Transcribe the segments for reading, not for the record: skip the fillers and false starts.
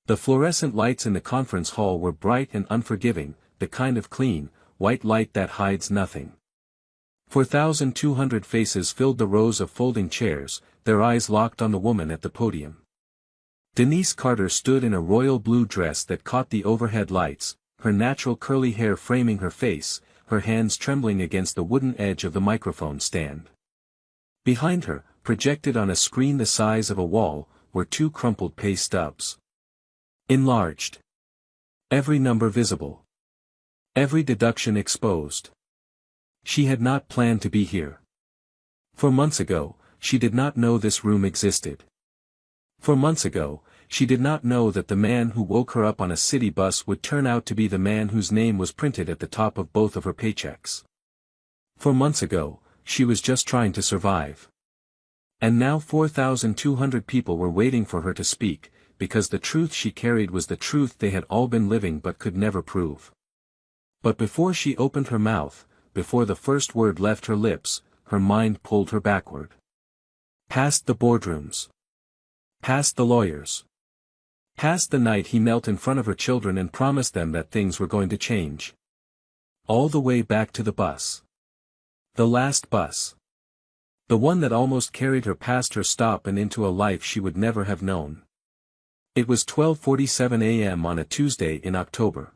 The fluorescent lights in the conference hall were bright and unforgiving, the kind of clean, white light that hides nothing. 4,200 faces filled the rows of folding chairs, their eyes locked on the woman at the podium. Denise Carter stood in a royal blue dress that caught the overhead lights, her natural curly hair framing her face, her hands trembling against the wooden edge of the microphone stand. Behind her, projected on a screen the size of a wall, were two crumpled pay stubs. Enlarged. Every number visible. Every deduction exposed. She had not planned to be here. 4 months ago, she did not know this room existed. 4 months ago, she did not know that the man who woke her up on a city bus would turn out to be the man whose name was printed at the top of both of her paychecks. 4 months ago, she was just trying to survive. And now 4,200 people were waiting for her to speak, because the truth she carried was the truth they had all been living but could never prove. But before she opened her mouth, before the first word left her lips, her mind pulled her backward. Past the boardrooms. Past the lawyers. Past the night he knelt in front of her children and promised them that things were going to change. All the way back to the bus. The last bus. The one that almost carried her past her stop and into a life she would never have known. It was 12:47 a.m. on a Tuesday in October.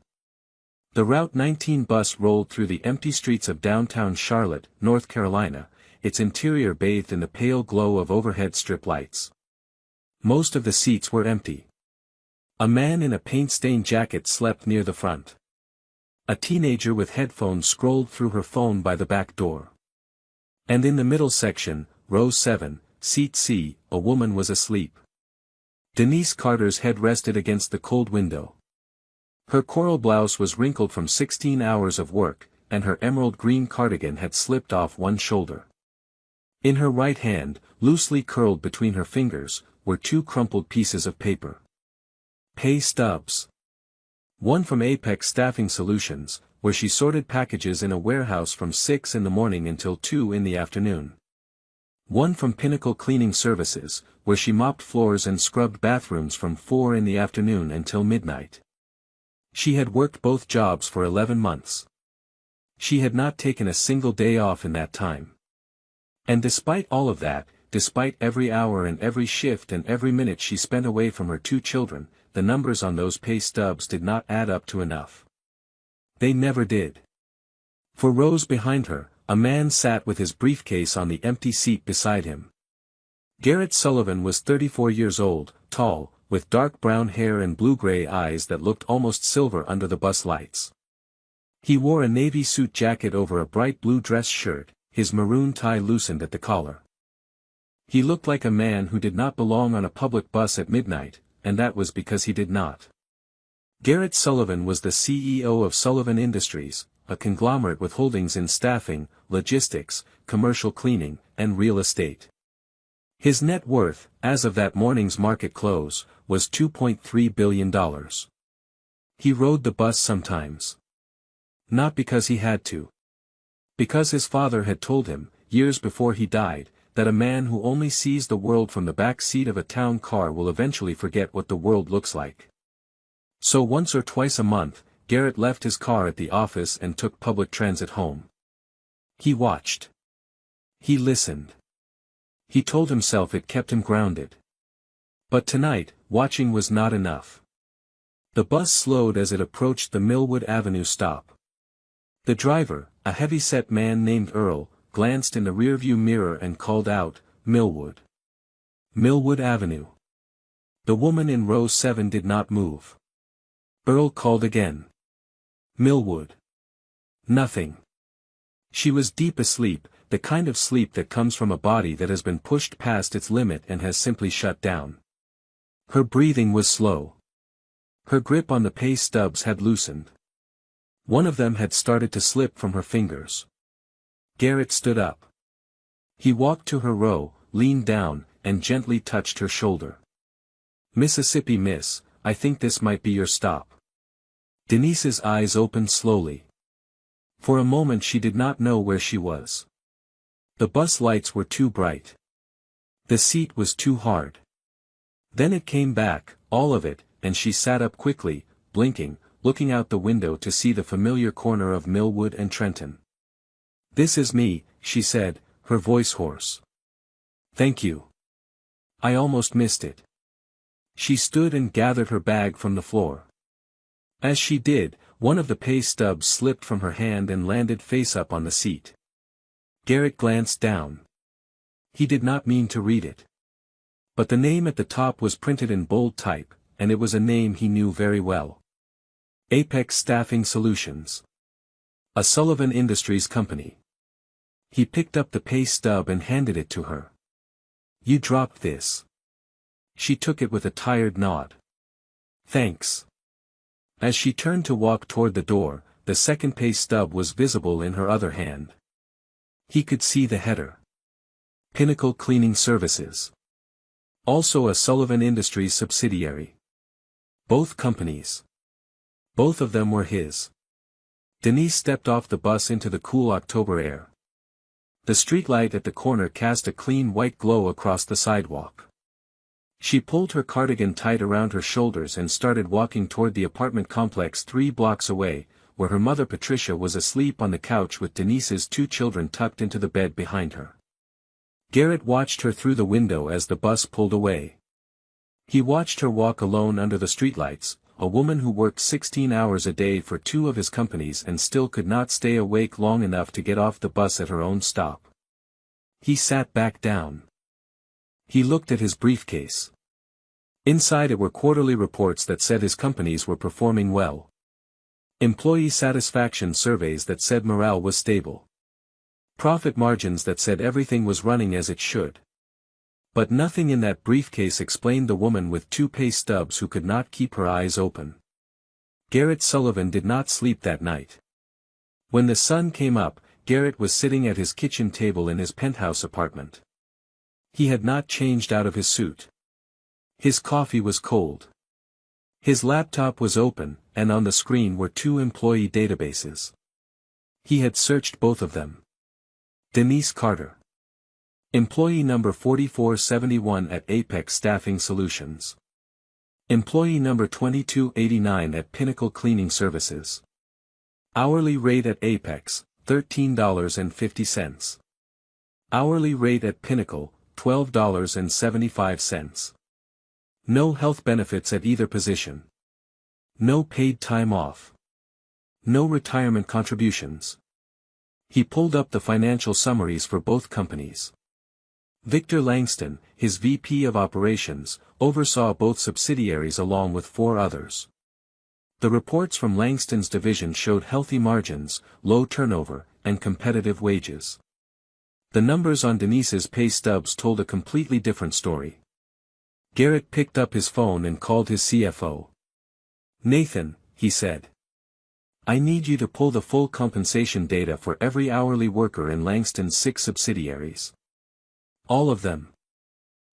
The Route 19 bus rolled through the empty streets of downtown Charlotte, North Carolina, its interior bathed in the pale glow of overhead strip lights. Most of the seats were empty. A man in a paint-stained jacket slept near the front. A teenager with headphones scrolled through her phone by the back door. And in the middle section, row 7, seat C, a woman was asleep. Denise Carter's head rested against the cold window. Her coral blouse was wrinkled from 16 hours of work, and her emerald green cardigan had slipped off one shoulder. In her right hand, loosely curled between her fingers, were two crumpled pieces of paper. Pay stubs. One from Apex Staffing Solutions, where she sorted packages in a warehouse from 6 in the morning until 2 in the afternoon. One from Pinnacle Cleaning Services, where she mopped floors and scrubbed bathrooms from 4 in the afternoon until midnight. She had worked both jobs for 11 months. She had not taken a single day off in that time. And despite all of that, despite every hour and every shift and every minute she spent away from her 2 children, the numbers on those pay stubs did not add up to enough. They never did. For rows behind her, a man sat with his briefcase on the empty seat beside him. Garrett Sullivan was 34 years old, tall, with dark brown hair and blue-gray eyes that looked almost silver under the bus lights. He wore a navy suit jacket over a bright blue dress shirt, his maroon tie loosened at the collar. He looked like a man who did not belong on a public bus at midnight, and that was because he did not. Garrett Sullivan was the CEO of Sullivan Industries, a conglomerate with holdings in staffing, logistics, commercial cleaning, and real estate. His net worth, as of that morning's market close, was $2.3 billion. He rode the bus sometimes. Not because he had to. Because his father had told him, years before he died, that a man who only sees the world from the back seat of a town car will eventually forget what the world looks like. So once or twice a month, Garrett left his car at the office and took public transit home. He watched. He listened. He told himself it kept him grounded. But tonight, watching was not enough. The bus slowed as it approached the Millwood Avenue stop. The driver, a heavy-set man named Earl, glanced in the rearview mirror and called out, "Millwood. Millwood Avenue." The woman in row 7 did not move. Earl called again. "Millwood." Nothing. She was deep asleep, the kind of sleep that comes from a body that has been pushed past its limit and has simply shut down. Her breathing was slow. Her grip on the pay stubs had loosened. One of them had started to slip from her fingers. Garrett stood up. He walked to her row, leaned down, and gently touched her shoulder. "Mississippi Miss, I think this might be your stop." Denise's eyes opened slowly. For a moment she did not know where she was. The bus lights were too bright. The seat was too hard. Then it came back, all of it, and she sat up quickly, blinking, looking out the window to see the familiar corner of Millwood and Trenton. "This is me," she said, her voice hoarse. "Thank you. I almost missed it." She stood and gathered her bag from the floor. As she did, one of the pay stubs slipped from her hand and landed face up on the seat. Garrett glanced down. He did not mean to read it. But the name at the top was printed in bold type, and it was a name he knew very well. Apex Staffing Solutions. A Sullivan Industries company. He picked up the pay stub and handed it to her. "You dropped this." She took it with a tired nod. "Thanks." As she turned to walk toward the door, the second pay stub was visible in her other hand. He could see the header. Pinnacle Cleaning Services. Also a Sullivan Industries subsidiary. Both companies. Both of them were his. Denise stepped off the bus into the cool October air. The streetlight at the corner cast a clean white glow across the sidewalk. She pulled her cardigan tight around her shoulders and started walking toward the apartment complex 3 blocks away, where her mother Patricia was asleep on the couch with Denise's 2 children tucked into the bed behind her. Garrett watched her through the window as the bus pulled away. He watched her walk alone under the streetlights, a woman who worked 16 hours a day for 2 of his companies and still could not stay awake long enough to get off the bus at her own stop. He sat back down. He looked at his briefcase. Inside it were quarterly reports that said his companies were performing well. Employee satisfaction surveys that said morale was stable. Profit margins that said everything was running as it should. But nothing in that briefcase explained the woman with 2 pay stubs who could not keep her eyes open. Garrett Sullivan did not sleep that night. When the sun came up, Garrett was sitting at his kitchen table in his penthouse apartment. He had not changed out of his suit. His coffee was cold. His laptop was open, and on the screen were 2 employee databases. He had searched both of them. Denise Carter. Employee number 4471 at Apex Staffing Solutions. Employee number 2289 at Pinnacle Cleaning Services. Hourly rate at Apex, $13.50. Hourly rate at Pinnacle, $12.75. No health benefits at either position. No paid time off. No retirement contributions. He pulled up the financial summaries for both companies. Victor Langston, his VP of Operations, oversaw both subsidiaries along with 4 others. The reports from Langston's division showed healthy margins, low turnover, and competitive wages. The numbers on Denise's pay stubs told a completely different story. Garrett picked up his phone and called his CFO. "Nathan," he said. "I need you to pull the full compensation data for every hourly worker in Langston's 6 subsidiaries. All of them.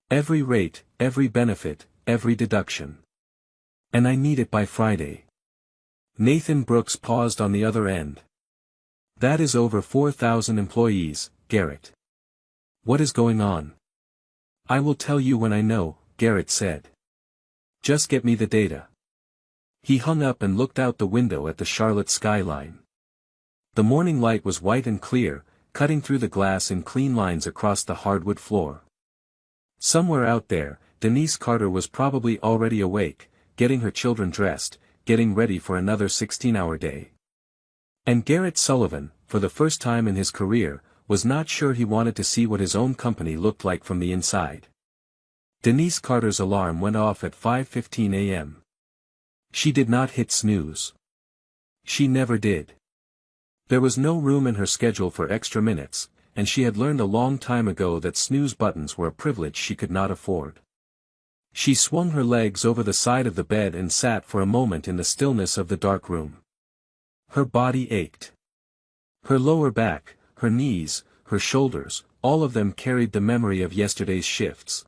Every rate, every benefit, every deduction. And I need it by Friday." Nathan Brooks paused on the other end. "That is over 4,000 employees, Garrett. What is going on?" "I will tell you when I know," Garrett said. "Just get me the data." He hung up and looked out the window at the Charlotte skyline. The morning light was white and clear, cutting through the glass in clean lines across the hardwood floor. Somewhere out there, Denise Carter was probably already awake, getting her children dressed, getting ready for another 16-hour day. And Garrett Sullivan, for the first time in his career, was not sure he wanted to see what his own company looked like from the inside. Denise Carter's alarm went off at 5:15 a.m. She did not hit snooze. She never did. There was no room in her schedule for extra minutes, and she had learned a long time ago that snooze buttons were a privilege she could not afford. She swung her legs over the side of the bed and sat for a moment in the stillness of the dark room. Her body ached. Her lower back, her knees, her shoulders, all of them carried the memory of yesterday's shifts.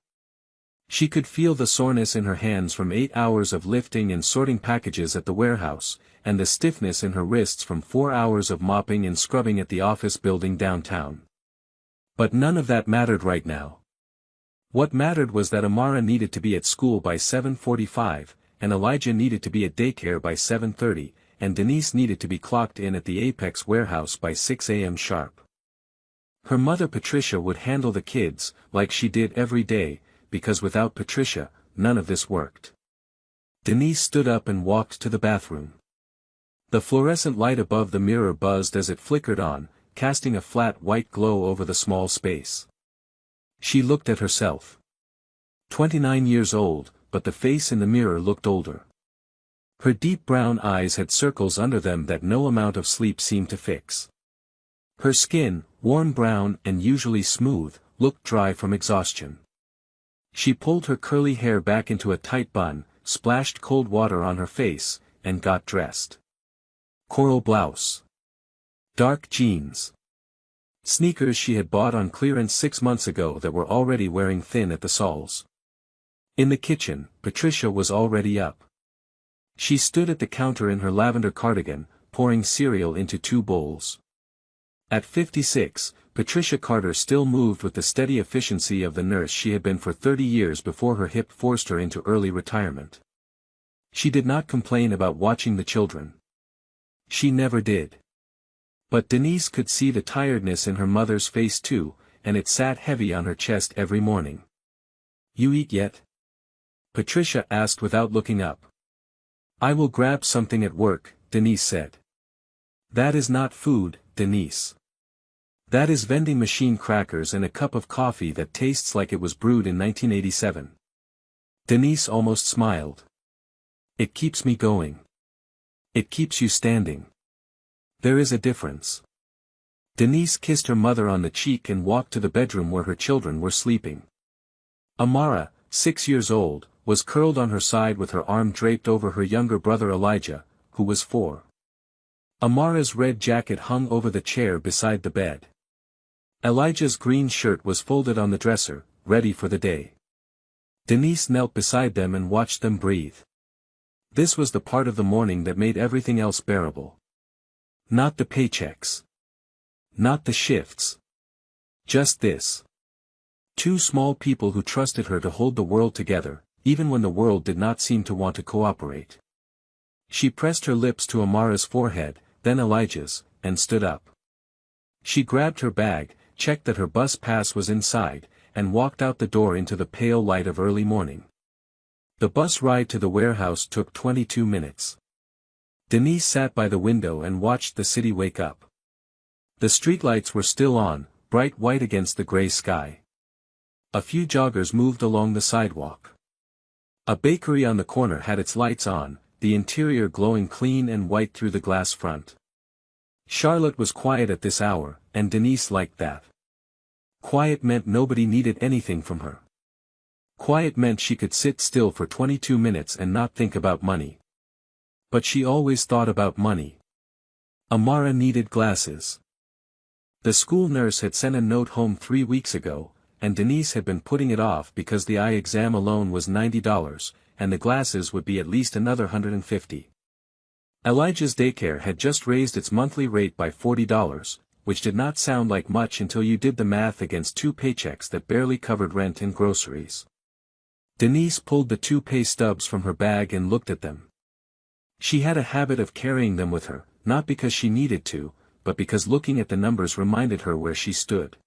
She could feel the soreness in her hands from 8 hours of lifting and sorting packages at the warehouse, and the stiffness in her wrists from 4 hours of mopping and scrubbing at the office building downtown. But none of that mattered right now. What mattered was that Amara needed to be at school by 7:45, and Elijah needed to be at daycare by 7:30, and Denise needed to be clocked in at the Apex warehouse by 6 a.m. sharp. Her mother Patricia would handle the kids, like she did every day, because without Patricia, none of this worked. Denise stood up and walked to the bathroom. The fluorescent light above the mirror buzzed as it flickered on, casting a flat white glow over the small space. She looked at herself. 29 years old, but the face in the mirror looked older. Her deep brown eyes had circles under them that no amount of sleep seemed to fix. Her skin, warm brown and usually smooth, looked dry from exhaustion. She pulled her curly hair back into a tight bun, splashed cold water on her face, and got dressed. Coral blouse. Dark jeans. Sneakers she had bought on clearance 6 months ago that were already wearing thin at the soles. In the kitchen, Patricia was already up. She stood at the counter in her lavender cardigan, pouring cereal into 2 bowls. At 56, Patricia Carter still moved with the steady efficiency of the nurse she had been for 30 years before her hip forced her into early retirement. She did not complain about watching the children. She never did. But Denise could see the tiredness in her mother's face too, and it sat heavy on her chest every morning. "You eat yet?" Patricia asked without looking up. "I will grab something at work," Denise said. "That is not food, Denise. That is vending machine crackers and a cup of coffee that tastes like it was brewed in 1987. Denise almost smiled. "It keeps me going. It keeps you standing. There is a difference." Denise kissed her mother on the cheek and walked to the bedroom where her children were sleeping. Amara, 6 years old, was curled on her side with her arm draped over her younger brother Elijah, who was 4. Amara's red jacket hung over the chair beside the bed. Elijah's green shirt was folded on the dresser, ready for the day. Denise knelt beside them and watched them breathe. This was the part of the morning that made everything else bearable. Not the paychecks. Not the shifts. Just this. 2 small people who trusted her to hold the world together, even when the world did not seem to want to cooperate. She pressed her lips to Amara's forehead, then Elijah's, and stood up. She grabbed her bag, checked that her bus pass was inside, and walked out the door into the pale light of early morning. The bus ride to the warehouse took 22 minutes. Denise sat by the window and watched the city wake up. The streetlights were still on, bright white against the gray sky. A few joggers moved along the sidewalk. A bakery on the corner had its lights on, the interior glowing clean and white through the glass front. Charlotte was quiet at this hour, and Denise liked that. Quiet meant nobody needed anything from her. Quiet meant she could sit still for 22 minutes and not think about money. But she always thought about money. Amara needed glasses. The school nurse had sent a note home 3 weeks ago, and Denise had been putting it off because the eye exam alone was $90, and the glasses would be at least another $150. Elijah's daycare had just raised its monthly rate by $40, which did not sound like much until you did the math against 2 paychecks that barely covered rent and groceries. Denise pulled the 2 pay stubs from her bag and looked at them. She had a habit of carrying them with her, not because she needed to, but because looking at the numbers reminded her where she stood.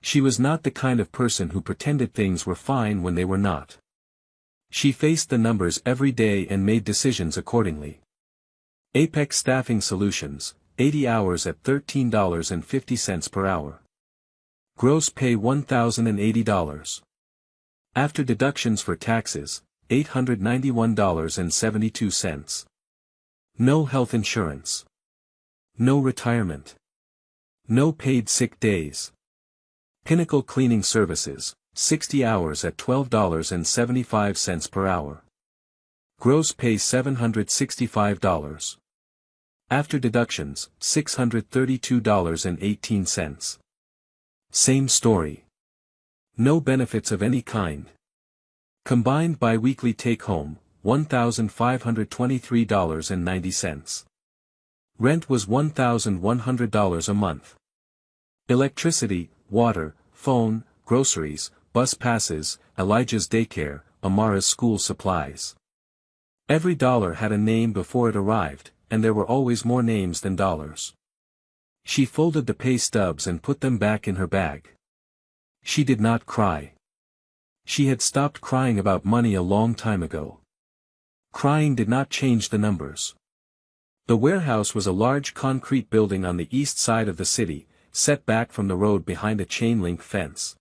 She was not the kind of person who pretended things were fine when they were not. She faced the numbers every day and made decisions accordingly. Apex Staffing Solutions, 80 hours at $13.50 per hour. Gross pay $1,080. After deductions for taxes, $891.72. No health insurance. No retirement. No paid sick days. Pinnacle Cleaning Services, 60 hours at $12.75 per hour. Gross pay $765. After deductions, $632.18. Same story. No benefits of any kind. Combined biweekly take-home, $1,523.90. Rent was $1,100 a month. Electricity, water, phone, groceries, bus passes, Elijah's daycare, Amara's school supplies. Every dollar had a name before it arrived, and there were always more names than dollars. She folded the pay stubs and put them back in her bag. She did not cry. She had stopped crying about money a long time ago. Crying did not change the numbers. The warehouse was a large concrete building on the east side of the city, set back from the road behind a chain-link fence.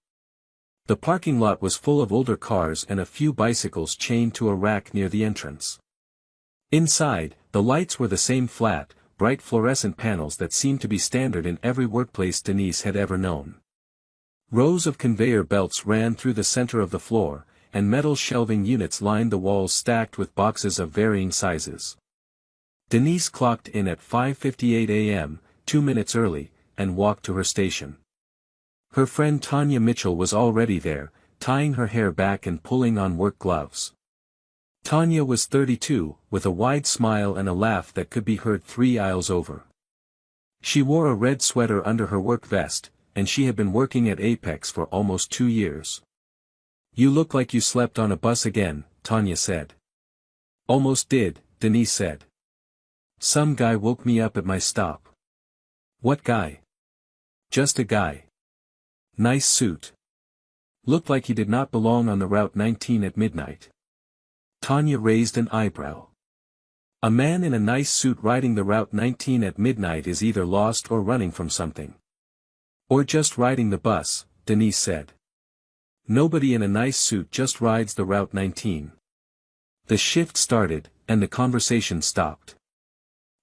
The parking lot was full of older cars and a few bicycles chained to a rack near the entrance. Inside, the lights were the same flat, bright fluorescent panels that seemed to be standard in every workplace Denise had ever known. Rows of conveyor belts ran through the center of the floor, and metal shelving units lined the walls stacked with boxes of varying sizes. Denise clocked in at 5:58 a.m., 2 minutes early, and walked to her station. Her friend Tanya Mitchell was already there, tying her hair back and pulling on work gloves. Tanya was 32, with a wide smile and a laugh that could be heard 3 aisles over. She wore a red sweater under her work vest, and she had been working at Apex for almost 2 years. "You look like you slept on a bus again," Tanya said. "Almost did," Denise said. "Some guy woke me up at my stop." "What guy?" "Just a guy. Nice suit. Looked like he did not belong on the Route 19 at midnight." Tanya raised an eyebrow. A man in a nice suit riding the Route 19 at midnight is either lost or running from something. "Or just riding the bus," Denise said. "Nobody in a nice suit just rides the Route 19. The shift started, and the conversation stopped.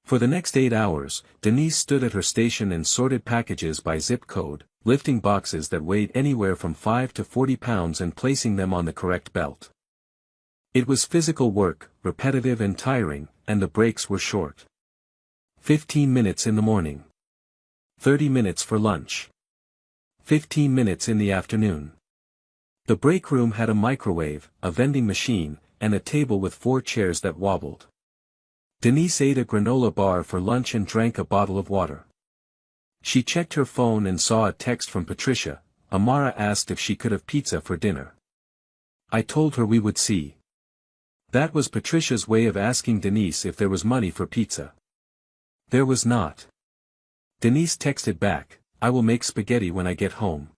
For the next 8 hours, Denise stood at her station and sorted packages by zip code, lifting boxes that weighed anywhere from 5 to 40 pounds and placing them on the correct belt. It was physical work, repetitive and tiring, and the breaks were short. 15 minutes in the morning. 30 minutes for lunch. 15 minutes in the afternoon. The break room had a microwave, a vending machine, and a table with 4 chairs that wobbled. Denise ate a granola bar for lunch and drank a bottle of water. She checked her phone and saw a text from Patricia. Amara asked if she could have pizza for dinner. "I told her we would see." That was Patricia's way of asking Denise if there was money for pizza. There was not. Denise texted back, "I will make spaghetti when I get home.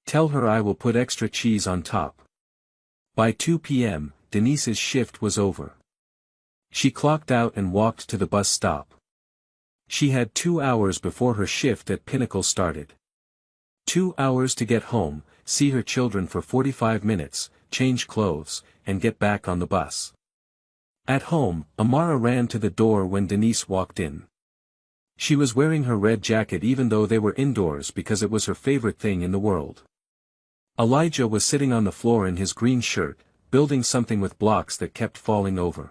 Tell her I will put extra cheese on top." By 2 p.m., Denise's shift was over. She clocked out and walked to the bus stop. She had 2 hours before her shift at Pinnacle started. 2 hours to get home, see her children for 45 minutes, change clothes, and get back on the bus. At home, Amara ran to the door when Denise walked in. She was wearing her red jacket even though they were indoors because it was her favorite thing in the world. Elijah was sitting on the floor in his green shirt, building something with blocks that kept falling over.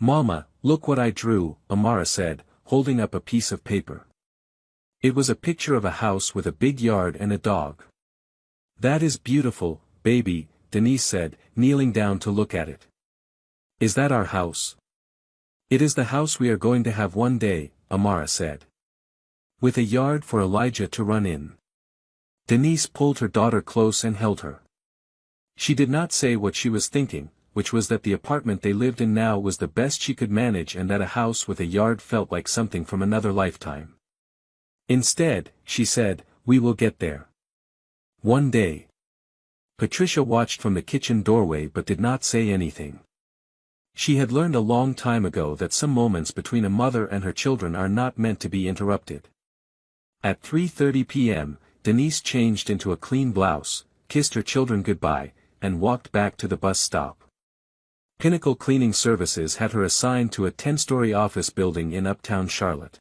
"Mama, look what I drew," Amara said, holding up a piece of paper. It was a picture of a house with a big yard and a dog. "That is beautiful, baby," Denise said, kneeling down to look at it. "Is that our house?" "It is the house we are going to have one day," Amara said. "With a yard for Elijah to run in." Denise pulled her daughter close and held her. She did not say what she was thinking, which was that the apartment they lived in now was the best she could manage and that a house with a yard felt like something from another lifetime. Instead, she said, "We will get there. One day." Patricia watched from the kitchen doorway but did not say anything. She had learned a long time ago that some moments between a mother and her children are not meant to be interrupted. At 3:30 p.m., Denise changed into a clean blouse, kissed her children goodbye, and walked back to the bus stop. Pinnacle Cleaning Services had her assigned to a 10-story office building in uptown Charlotte.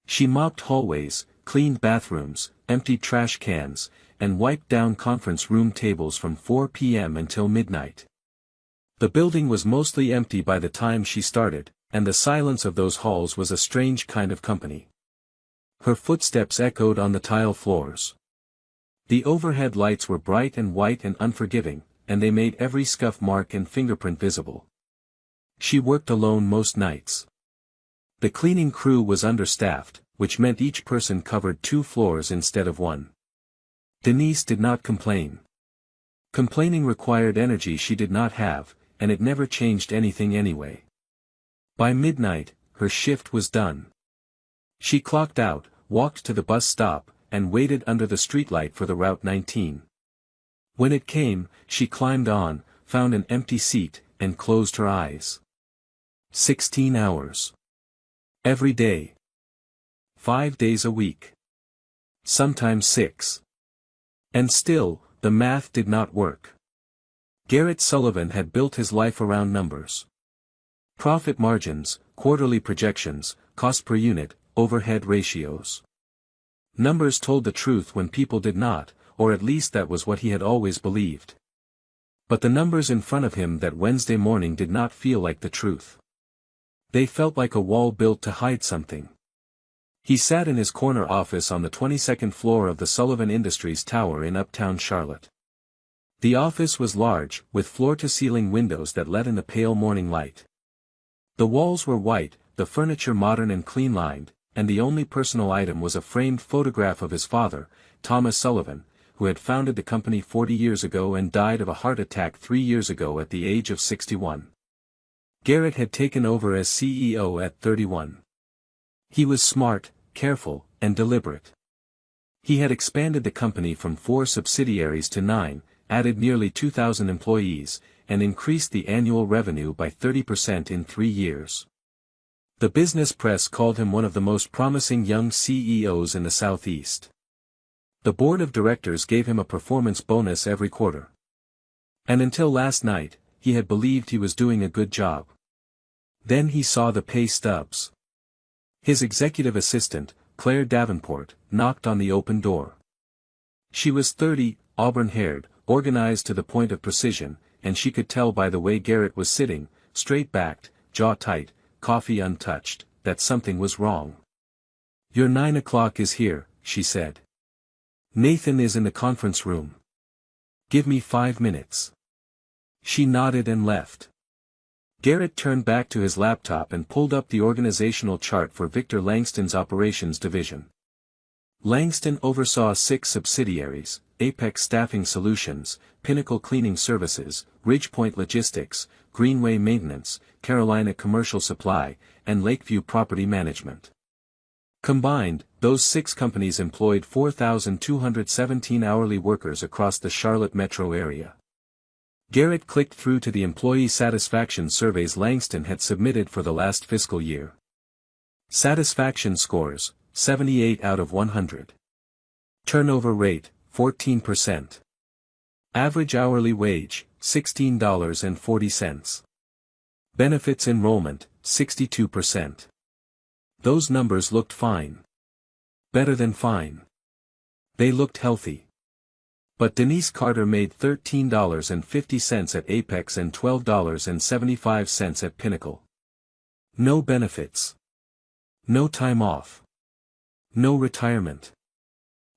She mopped hallways, cleaned bathrooms, emptied trash cans, and wiped down conference room tables from 4 p.m. until midnight. The building was mostly empty by the time she started, and the silence of those halls was a strange kind of company. Her footsteps echoed on the tile floors. The overhead lights were bright and white and unforgiving, and they made every scuff mark and fingerprint visible. She worked alone most nights. The cleaning crew was understaffed, which meant each person covered 2 floors instead of 1. Denise did not complain. Complaining required energy she did not have, and it never changed anything anyway. By midnight, her shift was done. She clocked out, walked to the bus stop, and waited under the streetlight for the Route 19. When it came, she climbed on, found an empty seat, and closed her eyes. 16 hours. Every day. 5 days a week. Sometimes 6. And still, the math did not work. Garrett Sullivan had built his life around numbers. Profit margins, quarterly projections, cost per unit, overhead ratios. Numbers told the truth when people did not, or at least that was what he had always believed. But the numbers in front of him that Wednesday morning did not feel like the truth. They felt like a wall built to hide something. He sat in his corner office on the 22nd floor of the Sullivan Industries Tower in uptown Charlotte. The office was large, with floor-to-ceiling windows that let in the pale morning light. The walls were white, the furniture modern and clean-lined, and the only personal item was a framed photograph of his father, Thomas Sullivan, who had founded the company 40 years ago and died of a heart attack 3 years ago at the age of 61. Garrett had taken over as CEO at 31. He was smart, careful, and deliberate. He had expanded the company from 4 subsidiaries to 9, added nearly 2,000 employees, and increased the annual revenue by 30% in 3 years. The business press called him one of the most promising young CEOs in the Southeast. The board of directors gave him a performance bonus every quarter. And until last night, he had believed he was doing a good job. Then he saw the pay stubs. His executive assistant, Claire Davenport, knocked on the open door. She was 30, auburn-haired, organized to the point of precision, and she could tell by the way Garrett was sitting, straight-backed, jaw tight, coffee untouched, that something was wrong. "Your 9 o'clock is here," she said. "Nathan is in the conference room. Give me 5 minutes." She nodded and left. Garrett turned back to his laptop and pulled up the organizational chart for Victor Langston's operations division. Langston oversaw 6 subsidiaries: Apex Staffing Solutions, Pinnacle Cleaning Services, Ridgepoint Logistics, Greenway Maintenance, Carolina Commercial Supply, and Lakeview Property Management. Combined, those 6 companies employed 4,217 hourly workers across the Charlotte metro area. Garrett clicked through to the employee satisfaction surveys Langston had submitted for the last fiscal year. Satisfaction scores, 78 out of 100. Turnover rate, 14%. Average hourly wage, $16.40. Benefits enrollment, 62%. Those numbers looked fine. Better than fine. They looked healthy. But Denise Carter made $13.50 at Apex and $12.75 at Pinnacle. No benefits. No time off. No retirement.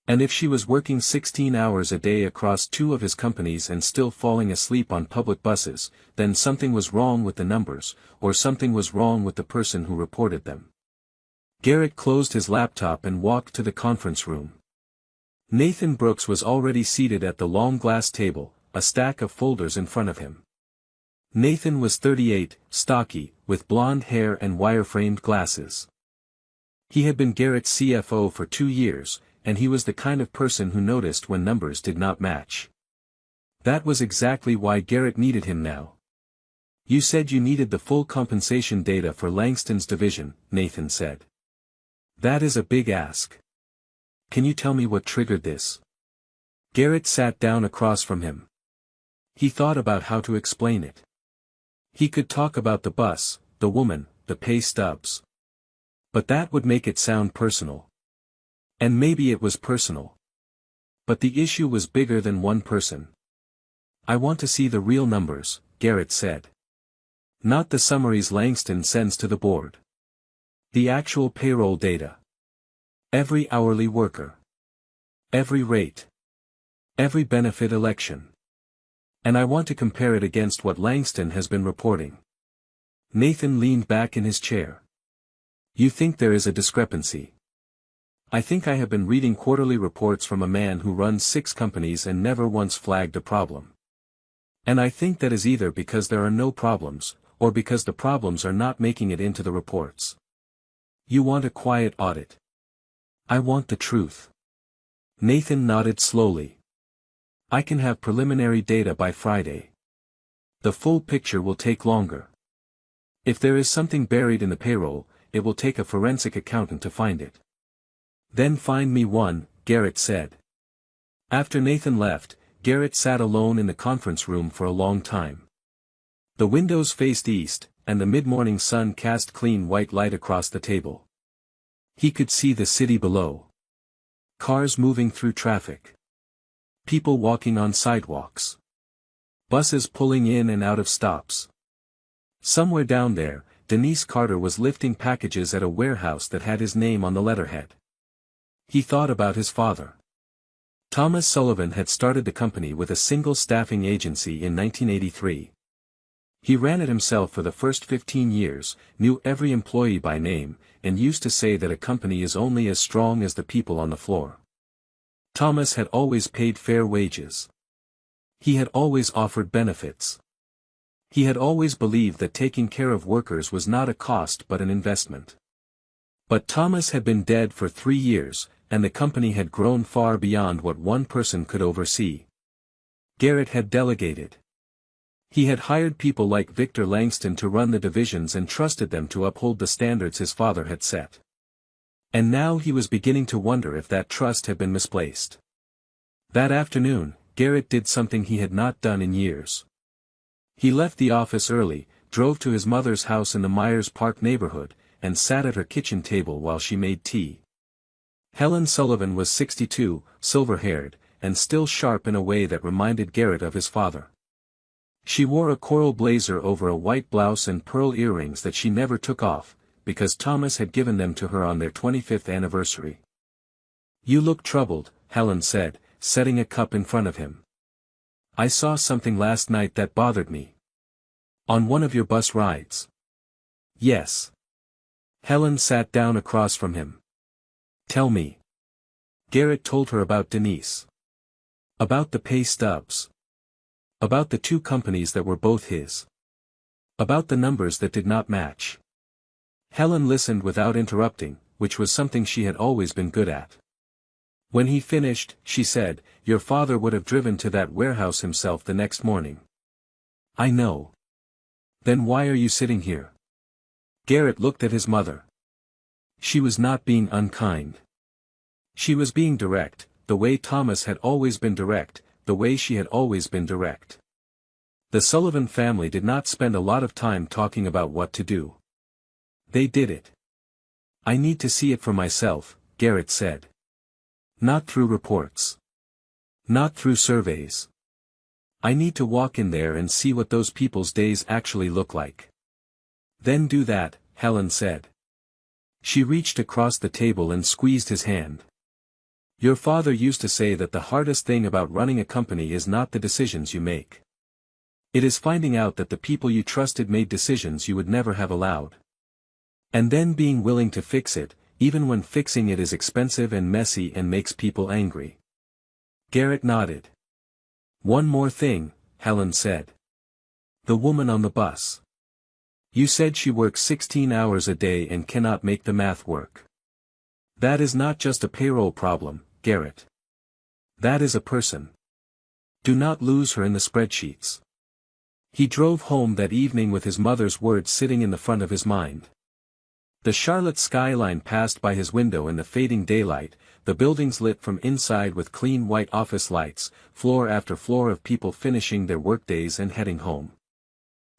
And if she was working 16 hours a day across 2 of his companies and still falling asleep on public buses, then something was wrong with the numbers, or something was wrong with the person who reported them. Garrett closed his laptop and walked to the conference room. Nathan Brooks was already seated at the long glass table, a stack of folders in front of him. Nathan was 38, stocky, with blonde hair and wire-framed glasses. He had been Garrett's CFO for 2 years, and he was the kind of person who noticed when numbers did not match. That was exactly why Garrett needed him now. "You said you needed the full compensation data for Langston's division," Nathan said. "That is a big ask. Can you tell me what triggered this?" Garrett sat down across from him. He thought about how to explain it. He could talk about the bus, the woman, the pay stubs. But that would make it sound personal. And maybe it was personal. But the issue was bigger than one person. "I want to see the real numbers," Garrett said. "Not the summaries Langston sends to the board. The actual payroll data. Every hourly worker. Every rate. Every benefit election. And I want to compare it against what Langston has been reporting." Nathan leaned back in his chair. "You think there is a discrepancy?" "I think I have been reading quarterly reports from a man who runs 6 companies and never once flagged a problem. And I think that is either because there are no problems, or because the problems are not making it into the reports. You want a quiet audit. I want the truth. Nathan nodded slowly. I can have preliminary data by Friday. The full picture will take longer. If there is something buried in the payroll, it will take a forensic accountant to find it. Then find me one, Garrett said. After Nathan left, Garrett sat alone in the conference room for a long time. The windows faced east, and the mid-morning sun cast clean white light across the table. He could see the city below. Cars moving through traffic. People walking on sidewalks. Buses pulling in and out of stops. Somewhere down there, Denise Carter was lifting packages at a warehouse that had his name on the letterhead. He thought about his father. Thomas Sullivan had started the company with a single staffing agency in 1983. He ran it himself for the first 15 years, knew every employee by name, and used to say that a company is only as strong as the people on the floor. Thomas had always paid fair wages. He had always offered benefits. He had always believed that taking care of workers was not a cost but an investment. But Thomas had been dead for 3 years, and the company had grown far beyond what one person could oversee. Garrett had delegated. He had hired people like Victor Langston to run the divisions and trusted them to uphold the standards his father had set. And now he was beginning to wonder if that trust had been misplaced. That afternoon, Garrett did something he had not done in years. He left the office early, drove to his mother's house in the Myers Park neighborhood, and sat at her kitchen table while she made tea. Helen Sullivan was 62, silver-haired, and still sharp in a way that reminded Garrett of his father. She wore a coral blazer over a white blouse and pearl earrings that she never took off, because Thomas had given them to her on their 25th anniversary. "You look troubled," Helen said, setting a cup in front of him. "I saw something last night that bothered me." "On one of your bus rides?" "Yes." Helen sat down across from him. "Tell me." Garrett told her about Denise. About the pay stubs. About the 2 companies that were both his. About the numbers that did not match. Helen listened without interrupting, which was something she had always been good at. When he finished, she said, "Your father would have driven to that warehouse himself the next morning." "I know." "Then why are you sitting here?" Garrett looked at his mother. She was not being unkind. She was being direct, the way Thomas had always been direct, the way she had always been direct. The Sullivan family did not spend a lot of time talking about what to do. They did it. "I need to see it for myself," Garrett said. "Not through reports. Not through surveys. I need to walk in there and see what those people's days actually look like." "Then do that," Helen said. She reached across the table and squeezed his hand. "Your father used to say that the hardest thing about running a company is not the decisions you make. It is finding out that the people you trusted made decisions you would never have allowed. And then being willing to fix it, even when fixing it is expensive and messy and makes people angry." Garrett nodded. "One more thing," Helen said. "The woman on the bus. You said she works 16 hours a day and cannot make the math work. That is not just a payroll problem, Garrett. That is a person. Do not lose her in the spreadsheets." He drove home that evening with his mother's words sitting in the front of his mind. The Charlotte skyline passed by his window in the fading daylight, the buildings lit from inside with clean white office lights, floor after floor of people finishing their workdays and heading home.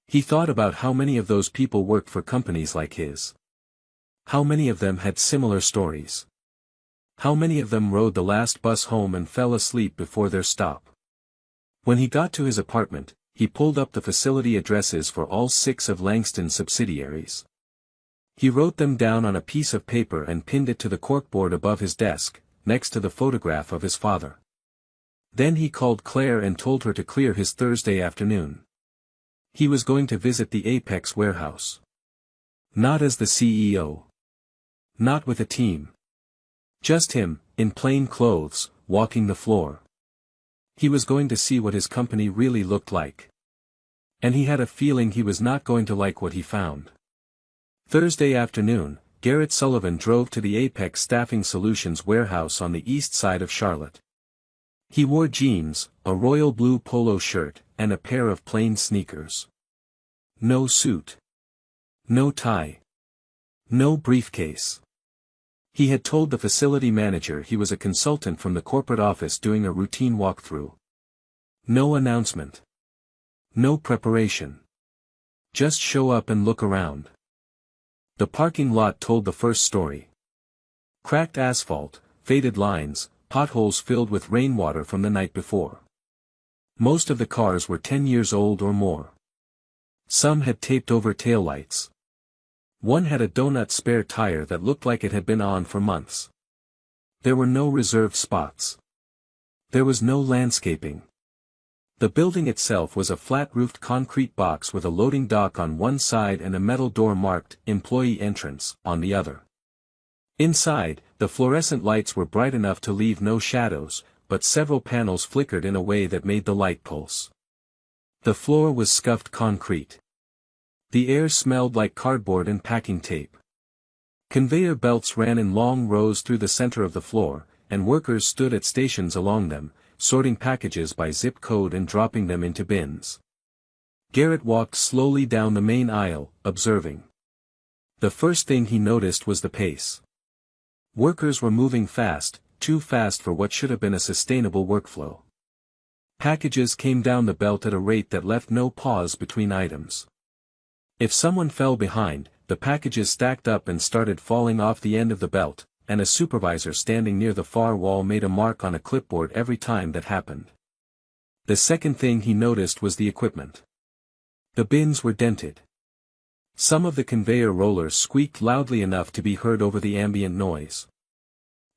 He thought about how many of those people worked for companies like his. How many of them had similar stories? How many of them rode the last bus home and fell asleep before their stop? When he got to his apartment, he pulled up the facility addresses for all 6 of Langston's subsidiaries. He wrote them down on a piece of paper and pinned it to the corkboard above his desk, next to the photograph of his father. Then he called Claire and told her to clear his Thursday afternoon. He was going to visit the Apex warehouse. Not as the CEO. Not with a team. Just him, in plain clothes, walking the floor. He was going to see what his company really looked like. And he had a feeling he was not going to like what he found. Thursday afternoon, Garrett Sullivan drove to the Apex Staffing Solutions warehouse on the east side of Charlotte. He wore jeans, a royal blue polo shirt, and a pair of plain sneakers. No suit. No tie. No briefcase. He had told the facility manager he was a consultant from the corporate office doing a routine walkthrough. No announcement. No preparation. Just show up and look around. The parking lot told the first story. Cracked asphalt, faded lines, potholes filled with rainwater from the night before. Most of the cars were 10 years old or more. Some had taped over taillights. One had a donut spare tire that looked like it had been on for months. There were no reserved spots. There was no landscaping. The building itself was a flat-roofed concrete box with a loading dock on one side and a metal door marked "Employee Entrance" on the other. Inside, the fluorescent lights were bright enough to leave no shadows, but several panels flickered in a way that made the light pulse. The floor was scuffed concrete. The air smelled like cardboard and packing tape. Conveyor belts ran in long rows through the center of the floor, and workers stood at stations along them, sorting packages by zip code and dropping them into bins. Garrett walked slowly down the main aisle, observing. The first thing he noticed was the pace. Workers were moving fast, too fast for what should have been a sustainable workflow. Packages came down the belt at a rate that left no pause between items. If someone fell behind, the packages stacked up and started falling off the end of the belt, and a supervisor standing near the far wall made a mark on a clipboard every time that happened. The second thing he noticed was the equipment. The bins were dented. Some of the conveyor rollers squeaked loudly enough to be heard over the ambient noise.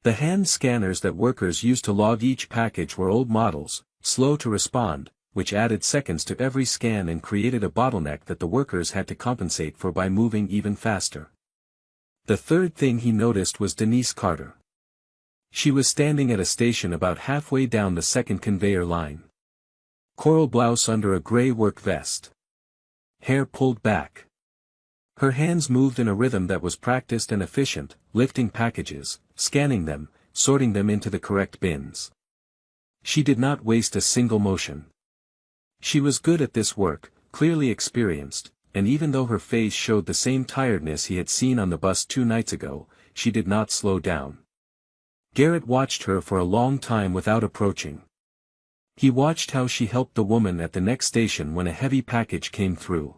The hand scanners that workers used to log each package were old models, slow to respond, which added seconds to every scan and created a bottleneck that the workers had to compensate for by moving even faster. The third thing he noticed was Denise Carter. She was standing at a station about halfway down the second conveyor line. Coral blouse under a gray work vest. Hair pulled back. Her hands moved in a rhythm that was practiced and efficient, lifting packages, scanning them, sorting them into the correct bins. She did not waste a single motion. She was good at this work, clearly experienced, and even though her face showed the same tiredness he had seen on the bus 2 nights ago, she did not slow down. Garrett watched her for a long time without approaching. He watched how she helped the woman at the next station when a heavy package came through.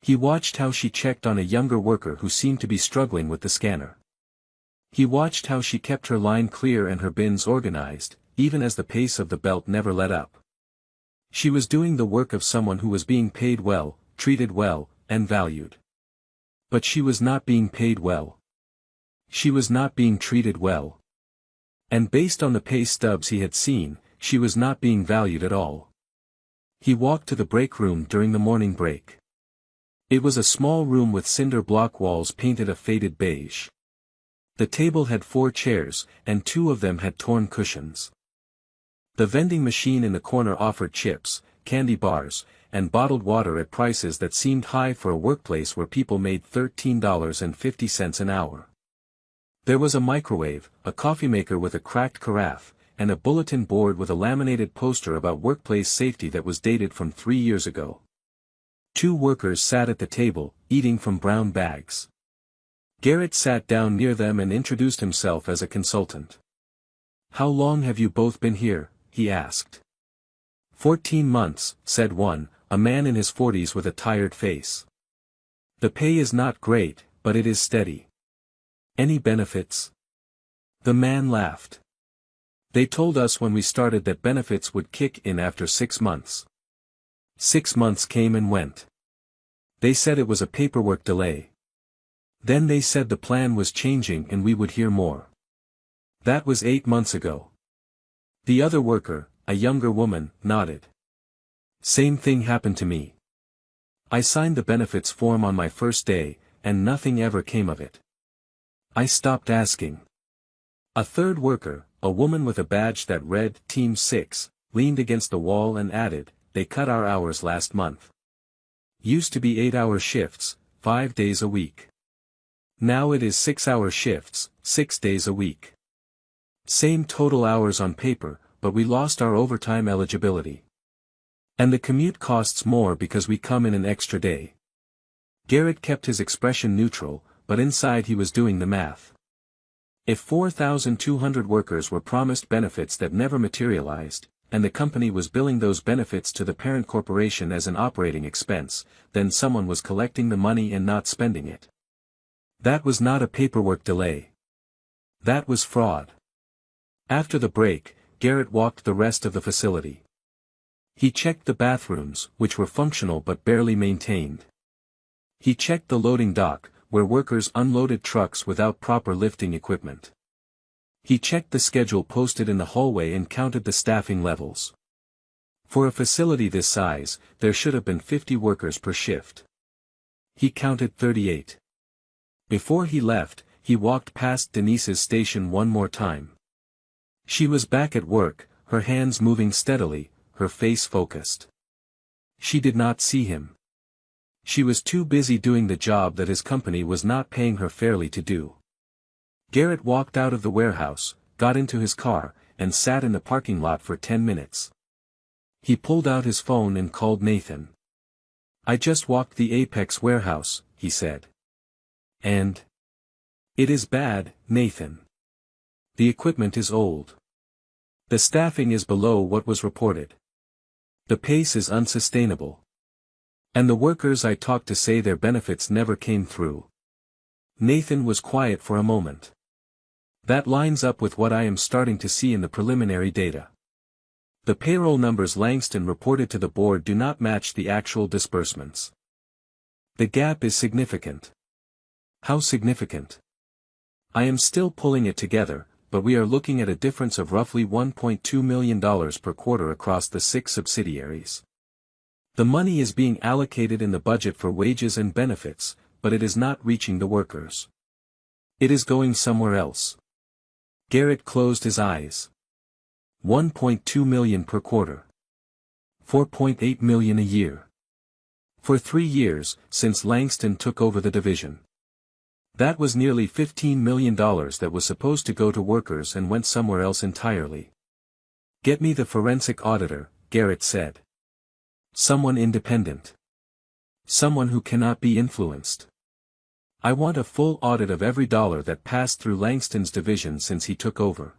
He watched how she checked on a younger worker who seemed to be struggling with the scanner. He watched how she kept her line clear and her bins organized, even as the pace of the belt never let up. She was doing the work of someone who was being paid well, treated well, and valued. But she was not being paid well. She was not being treated well. And based on the pay stubs he had seen, she was not being valued at all. He walked to the break room during the morning break. It was a small room with cinder block walls painted a faded beige. The table had 4 chairs, and 2 of them had torn cushions. The vending machine in the corner offered chips, candy bars, and bottled water at prices that seemed high for a workplace where people made $13.50 an hour. There was a microwave, a coffee maker with a cracked carafe, and a bulletin board with a laminated poster about workplace safety that was dated from 3 years ago. 2 workers sat at the table, eating from brown bags. Garrett sat down near them and introduced himself as a consultant. "How long have you both been here?" he asked. 14 months, said one, a man in his 40s with a tired face. "The pay is not great, but it is steady." "Any benefits?" The man laughed. "They told us when we started that benefits would kick in after 6 months. 6 months came and went. They said it was a paperwork delay. Then they said the plan was changing and we would hear more. That was 8 months ago." The other worker, a younger woman, nodded. "Same thing happened to me. I signed the benefits form on my first day, and nothing ever came of it. I stopped asking." A third worker, a woman with a badge that read Team 6, leaned against the wall and added, "They cut our hours last month." Used to be 8-hour shifts, 5 days a week. Now it is 6-hour shifts, 6 days a week. Same total hours on paper, but we lost our overtime eligibility. And the commute costs more because we come in an extra day. Garrett kept his expression neutral, but inside he was doing the math. If 4,200 workers were promised benefits that never materialized, and the company was billing those benefits to the parent corporation as an operating expense, then someone was collecting the money and not spending it. That was not a paperwork delay. That was fraud. After the break, Garrett walked the rest of the facility. He checked the bathrooms, which were functional but barely maintained. He checked the loading dock, where workers unloaded trucks without proper lifting equipment. He checked the schedule posted in the hallway and counted the staffing levels. For a facility this size, there should have been 50 workers per shift. He counted 38. Before he left, he walked past Denise's station one more time. She was back at work, her hands moving steadily, her face focused. She did not see him. She was too busy doing the job that his company was not paying her fairly to do. Garrett walked out of the warehouse, got into his car, and sat in the parking lot for 10 minutes. He pulled out his phone and called Nathan. "I just walked the Apex warehouse," he said. "And? It is bad, Nathan. The equipment is old. The staffing is below what was reported. The pace is unsustainable. And the workers I talked to say their benefits never came through." Nathan was quiet for a moment. "That lines up with what I am starting to see in the preliminary data. The payroll numbers Langston reported to the board do not match the actual disbursements. The gap is significant." "How significant?" "I am still pulling it together, but we are looking at a difference of roughly $1.2 million per quarter across the 6 subsidiaries. The money is being allocated in the budget for wages and benefits, but it is not reaching the workers. It is going somewhere else." Garrett closed his eyes. 1.2 million per quarter. 4.8 million a year. For 3 years, since Langston took over the division. That was nearly $15 million that was supposed to go to workers and went somewhere else entirely. "Get me the forensic auditor," Garrett said. "Someone independent. Someone who cannot be influenced. I want a full audit of every dollar that passed through Langston's division since he took over."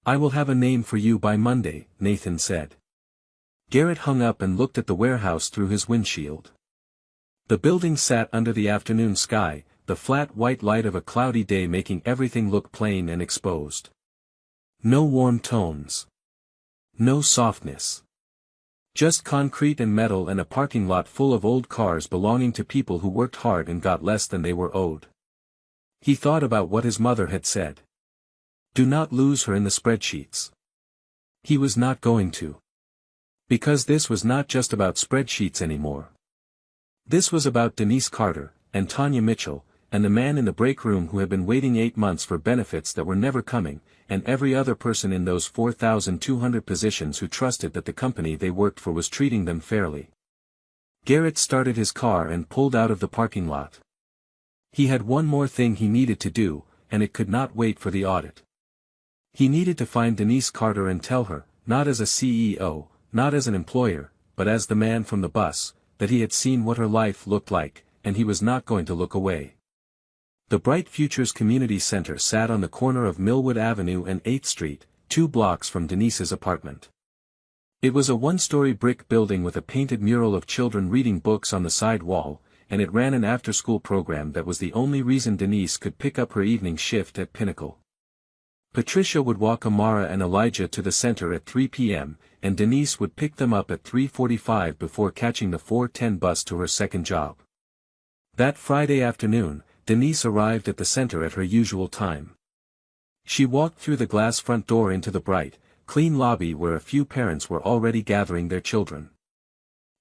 "I will have a name for you by Monday," Nathan said. Garrett hung up and looked at the warehouse through his windshield. The building sat under the afternoon sky, the flat white light of a cloudy day making everything look plain and exposed. No warm tones. No softness. Just concrete and metal and a parking lot full of old cars belonging to people who worked hard and got less than they were owed. He thought about what his mother had said. Do not lose her in the spreadsheets. He was not going to. Because this was not just about spreadsheets anymore. This was about Denise Carter, and Tanya Mitchell, and the man in the break room who had been waiting 8 months for benefits that were never coming, and every other person in those 4,200 positions who trusted that the company they worked for was treating them fairly. Garrett started his car and pulled out of the parking lot. He had one more thing he needed to do, and it could not wait for the audit. He needed to find Denise Carter and tell her, not as a CEO, not as an employer, but as the man from the bus, that he had seen what her life looked like, and he was not going to look away. The Bright Futures Community Center sat on the corner of Millwood Avenue and 8th Street, 2 blocks from Denise's apartment. It was a 1-story brick building with a painted mural of children reading books on the side wall, and it ran an after-school program that was the only reason Denise could pick up her evening shift at Pinnacle. Patricia would walk Amara and Elijah to the center at 3 p.m., and Denise would pick them up at 3:45 before catching the 4:10 bus to her second job. That Friday afternoon, Denise arrived at the center at her usual time. She walked through the glass front door into the bright, clean lobby where a few parents were already gathering their children.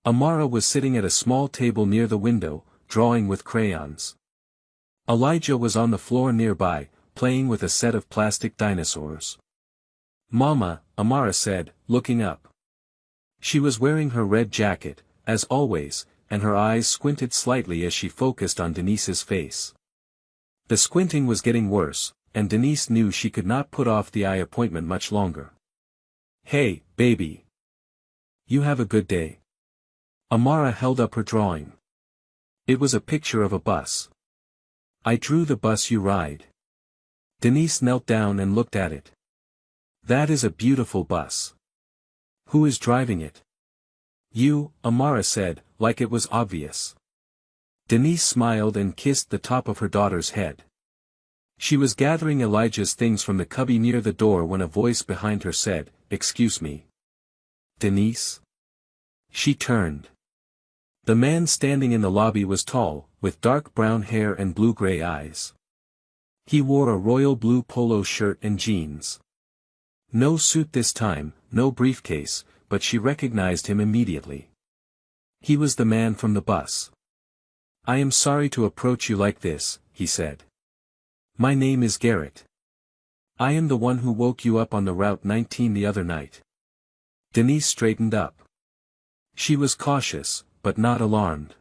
Amara was sitting at a small table near the window, drawing with crayons. Elijah was on the floor nearby, playing with a set of plastic dinosaurs. "Mama," Amara said, looking up. She was wearing her red jacket, as always, and her eyes squinted slightly as she focused on Denise's face. The squinting was getting worse, and Denise knew she could not put off the eye appointment much longer. "Hey, baby. You have a good day." Amara held up her drawing. It was a picture of a bus. "I drew the bus you ride." Denise knelt down and looked at it. "That is a beautiful bus. Who is driving it?" "You," Amara said, like it was obvious. Denise smiled and kissed the top of her daughter's head. She was gathering Elijah's things from the cubby near the door when a voice behind her said, "Excuse me. Denise?" She turned. The man standing in the lobby was tall, with dark brown hair and blue-gray eyes. He wore a royal blue polo shirt and jeans. No suit this time, no briefcase, but she recognized him immediately. He was the man from the bus. "I am sorry to approach you like this," he said. "My name is Garrett. I am the one who woke you up on the Route 19 the other night." Denise straightened up. She was cautious, but not alarmed.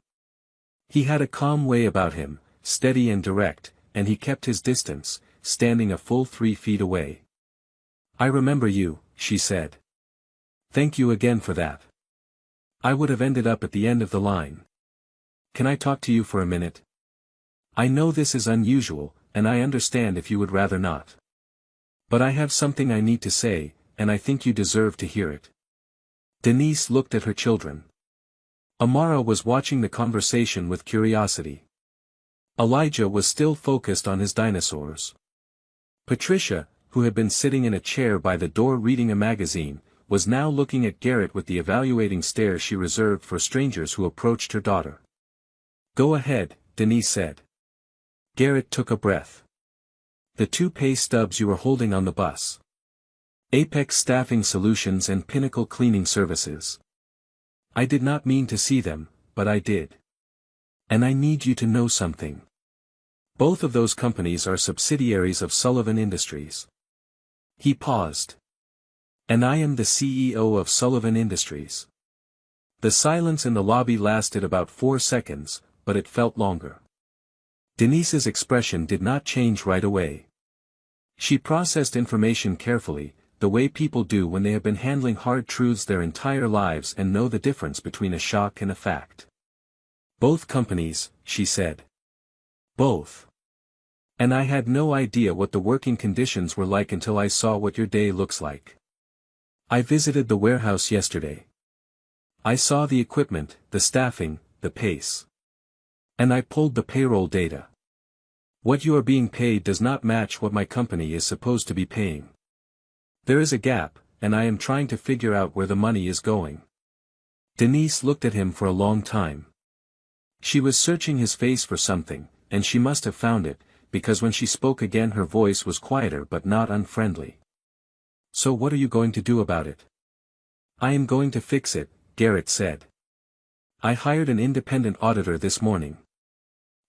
He had a calm way about him, steady and direct, and he kept his distance, standing a full 3 feet away. "I remember you," she said. "Thank you again for that. I would have ended up at the end of the line. Can I talk to you for a minute? I know this is unusual, and I understand if you would rather not. But I have something I need to say, and I think you deserve to hear it." Denise looked at her children. Amara was watching the conversation with curiosity. Elijah was still focused on his dinosaurs. Patricia, who had been sitting in a chair by the door reading a magazine, was now looking at Garrett with the evaluating stare she reserved for strangers who approached her daughter. "Go ahead," Denise said. Garrett took a breath. "The 2 pay stubs you were holding on the bus. Apex Staffing Solutions and Pinnacle Cleaning Services. I did not mean to see them, but I did. And I need you to know something. Both of those companies are subsidiaries of Sullivan Industries." He paused. "And I am the CEO of Sullivan Industries." The silence in the lobby lasted about 4 seconds, but it felt longer. Denise's expression did not change right away. She processed information carefully, the way people do when they have been handling hard truths their entire lives and know the difference between a shock and a fact. "Both companies," she said. "Both. And I had no idea what the working conditions were like until I saw what your day looks like. I visited the warehouse yesterday. I saw the equipment, the staffing, the pace. And I pulled the payroll data. What you are being paid does not match what my company is supposed to be paying. There is a gap, and I am trying to figure out where the money is going." Denise looked at him for a long time. She was searching his face for something, and she must have found it, because when she spoke again her voice was quieter but not unfriendly. "So what are you going to do about it?" "I am going to fix it," Garrett said. "I hired an independent auditor this morning.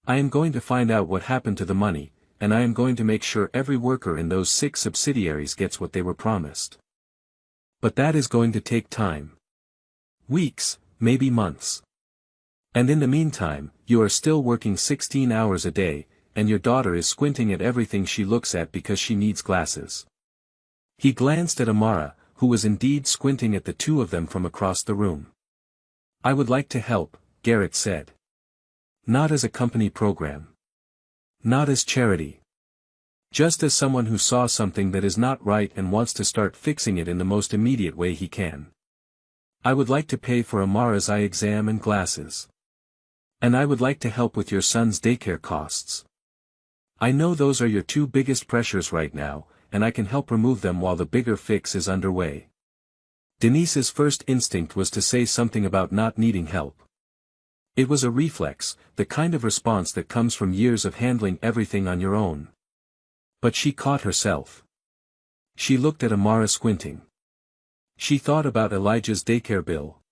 I am going to find out what happened to the money, and I am going to make sure every worker in those 6 subsidiaries gets what they were promised. But that is going to take time. Weeks, maybe months. And in the meantime, you are still working 16 hours a day, and your daughter is squinting at everything she looks at because she needs glasses." He glanced at Amara, who was indeed squinting at the 2 of them from across the room. "I would like to help," Garrett said. "Not as a company program. Not as charity. Just as someone who saw something that is not right and wants to start fixing it in the most immediate way he can. I would like to pay for Amara's eye exam and glasses. And I would like to help with your son's daycare costs. I know those are your 2 biggest pressures right now, and I can help remove them while the bigger fix is underway." Denise's first instinct was to say something about not needing help. It was a reflex, the kind of response that comes from years of handling everything on your own. But she caught herself. She looked at Amara squinting. She thought about Elijah's daycare bill.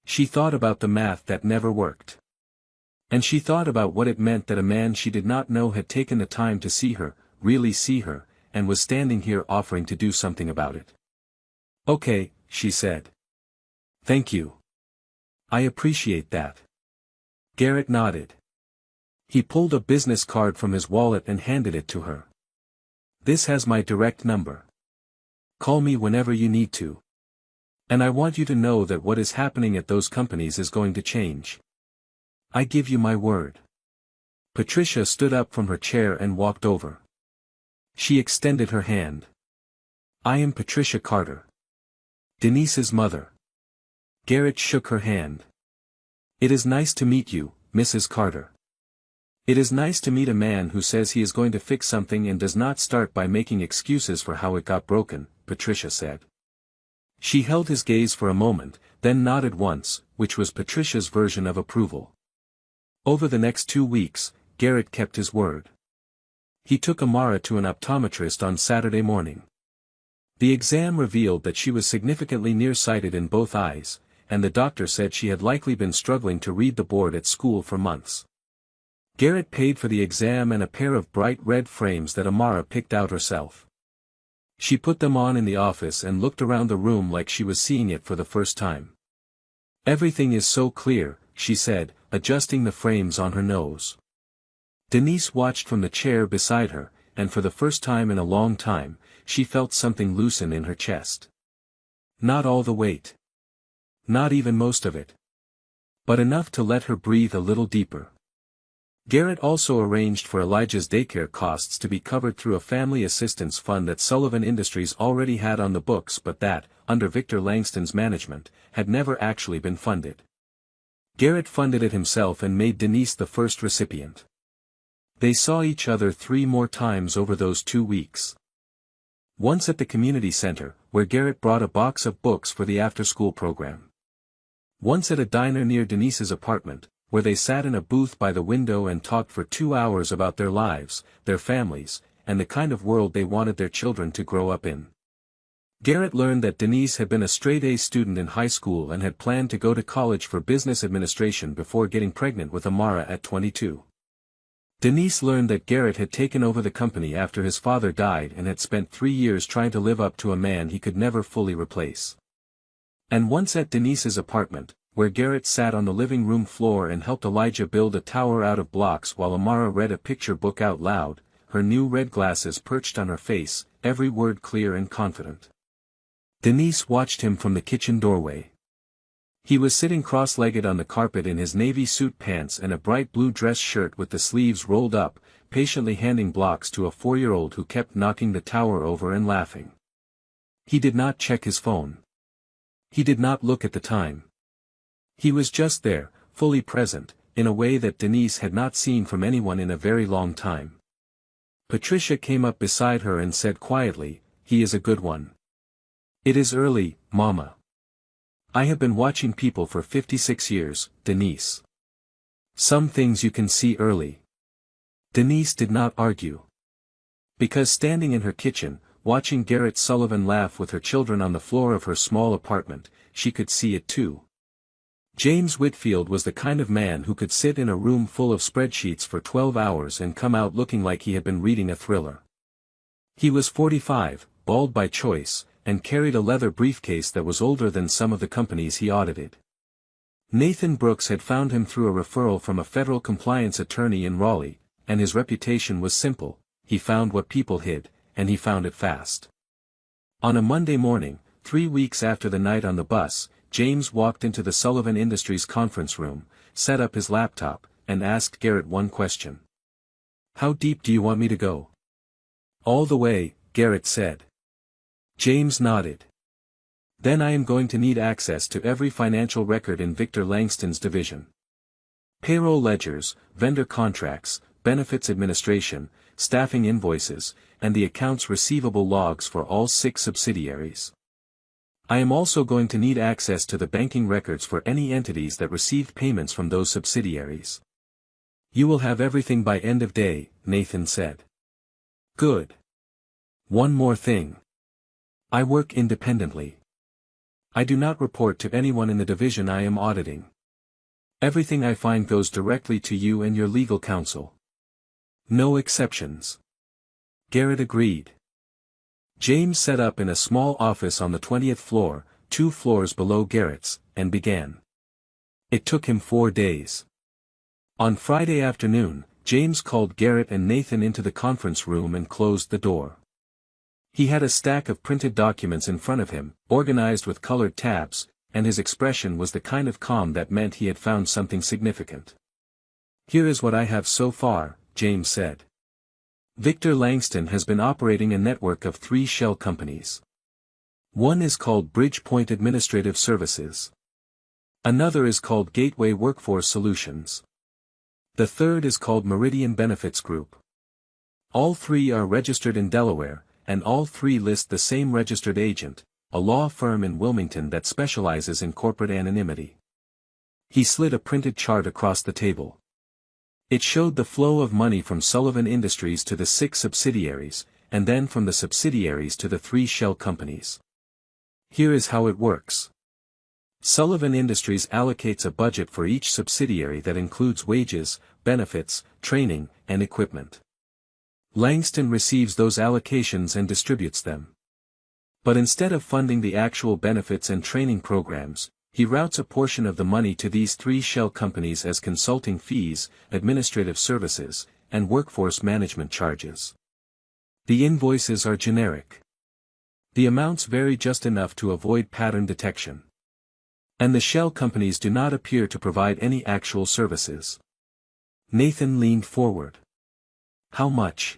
She thought about the math that never worked. And she thought about what it meant that a man she did not know had taken the time to see her, really see her, and was standing here offering to do something about it. "Okay," she said. "Thank you. I appreciate that. Garrett nodded. He pulled a business card from his wallet and handed it to her. This has my direct number. Call me whenever you need to. And I want you to know that what is happening at those companies is going to change. I give you my word. Patricia stood up from her chair and walked over. She extended her hand. I am Patricia Carter, Denise's mother. Garrett shook her hand. It is nice to meet you, Mrs. Carter. It is nice to meet a man who says he is going to fix something and does not start by making excuses for how it got broken, Patricia said. She held his gaze for a moment, then nodded once, which was Patricia's version of approval. Over the next 2 weeks, Garrett kept his word. He took Amara to an optometrist on Saturday morning. The exam revealed that she was significantly nearsighted in both eyes, and the doctor said she had likely been struggling to read the board at school for months. Garrett paid for the exam and a pair of bright red frames that Amara picked out herself. She put them on in the office and looked around the room like she was seeing it for the first time. Everything is so clear, she said, adjusting the frames on her nose. Denise watched from the chair beside her, and for the first time in a long time, she felt something loosen in her chest. Not all the weight. Not even most of it. But enough to let her breathe a little deeper. Garrett also arranged for Elijah's daycare costs to be covered through a family assistance fund that Sullivan Industries already had on the books but that, under Victor Langston's management, had never actually been funded. Garrett funded it himself and made Denise the first recipient. They saw each other 3 more times over those 2 weeks. Once at the community center, where Garrett brought a box of books for the after-school program. Once at a diner near Denise's apartment, where they sat in a booth by the window and talked for 2 hours about their lives, their families, and the kind of world they wanted their children to grow up in. Garrett learned that Denise had been a straight-A student in high school and had planned to go to college for business administration before getting pregnant with Amara at 22. Denise learned that Garrett had taken over the company after his father died and had spent 3 years trying to live up to a man he could never fully replace. And once at Denise's apartment, where Garrett sat on the living room floor and helped Elijah build a tower out of blocks while Amara read a picture book out loud, her new red glasses perched on her face, every word clear and confident. Denise watched him from the kitchen doorway. He was sitting cross-legged on the carpet in his navy suit pants and a bright blue dress shirt with the sleeves rolled up, patiently handing blocks to a 4-year-old who kept knocking the tower over and laughing. He did not check his phone. He did not look at the time. He was just there, fully present, in a way that Denise had not seen from anyone in a very long time. Patricia came up beside her and said quietly, "He is a good one." "It is early, Mama. I have been watching people for 56 years, Denise. Some things you can see early." Denise did not argue. Because standing in her kitchen, watching Garrett Sullivan laugh with her children on the floor of her small apartment, she could see it too. James Whitfield was the kind of man who could sit in a room full of spreadsheets for 12 hours and come out looking like he had been reading a thriller. He was 45, bald by choice, and carried a leather briefcase that was older than some of the companies he audited. Nathan Brooks had found him through a referral from a federal compliance attorney in Raleigh, and his reputation was simple: he found what people hid, and he found it fast. On a Monday morning, 3 weeks after the night on the bus, James walked into the Sullivan Industries conference room, set up his laptop, and asked Garrett one question. "How deep do you want me to go?" "All the way," Garrett said. James nodded. "Then I am going to need access to every financial record in Victor Langston's division. Payroll ledgers, vendor contracts, benefits administration, staffing invoices, and the accounts receivable logs for all 6 subsidiaries. I am also going to need access to the banking records for any entities that received payments from those subsidiaries." "You will have everything by end of day," Nathan said. "Good. One more thing. I work independently. I do not report to anyone in the division I am auditing. Everything I find goes directly to you and your legal counsel. No exceptions." Garrett agreed. James set up in a small office on the 20th floor, 2 floors below Garrett's, and began. It took him 4 days. On Friday afternoon, James called Garrett and Nathan into the conference room and closed the door. He had a stack of printed documents in front of him, organized with colored tabs, and his expression was the kind of calm that meant he had found something significant. "Here is what I have so far," James said. "Victor Langston has been operating a network of 3 shell companies. One is called Bridgepoint Administrative Services. Another is called Gateway Workforce Solutions. The third is called Meridian Benefits Group. All 3 are registered in Delaware, and all 3 list the same registered agent, a law firm in Wilmington that specializes in corporate anonymity." He slid a printed chart across the table. It showed the flow of money from Sullivan Industries to the 6 subsidiaries, and then from the subsidiaries to the 3 shell companies. Here is how it works. Sullivan Industries allocates a budget for each subsidiary that includes wages, benefits, training, and equipment. Langston receives those allocations and distributes them. But instead of funding the actual benefits and training programs, he routes a portion of the money to these 3 shell companies as consulting fees, administrative services, and workforce management charges. The invoices are generic. The amounts vary just enough to avoid pattern detection. And the shell companies do not appear to provide any actual services. Nathan leaned forward. "How much?"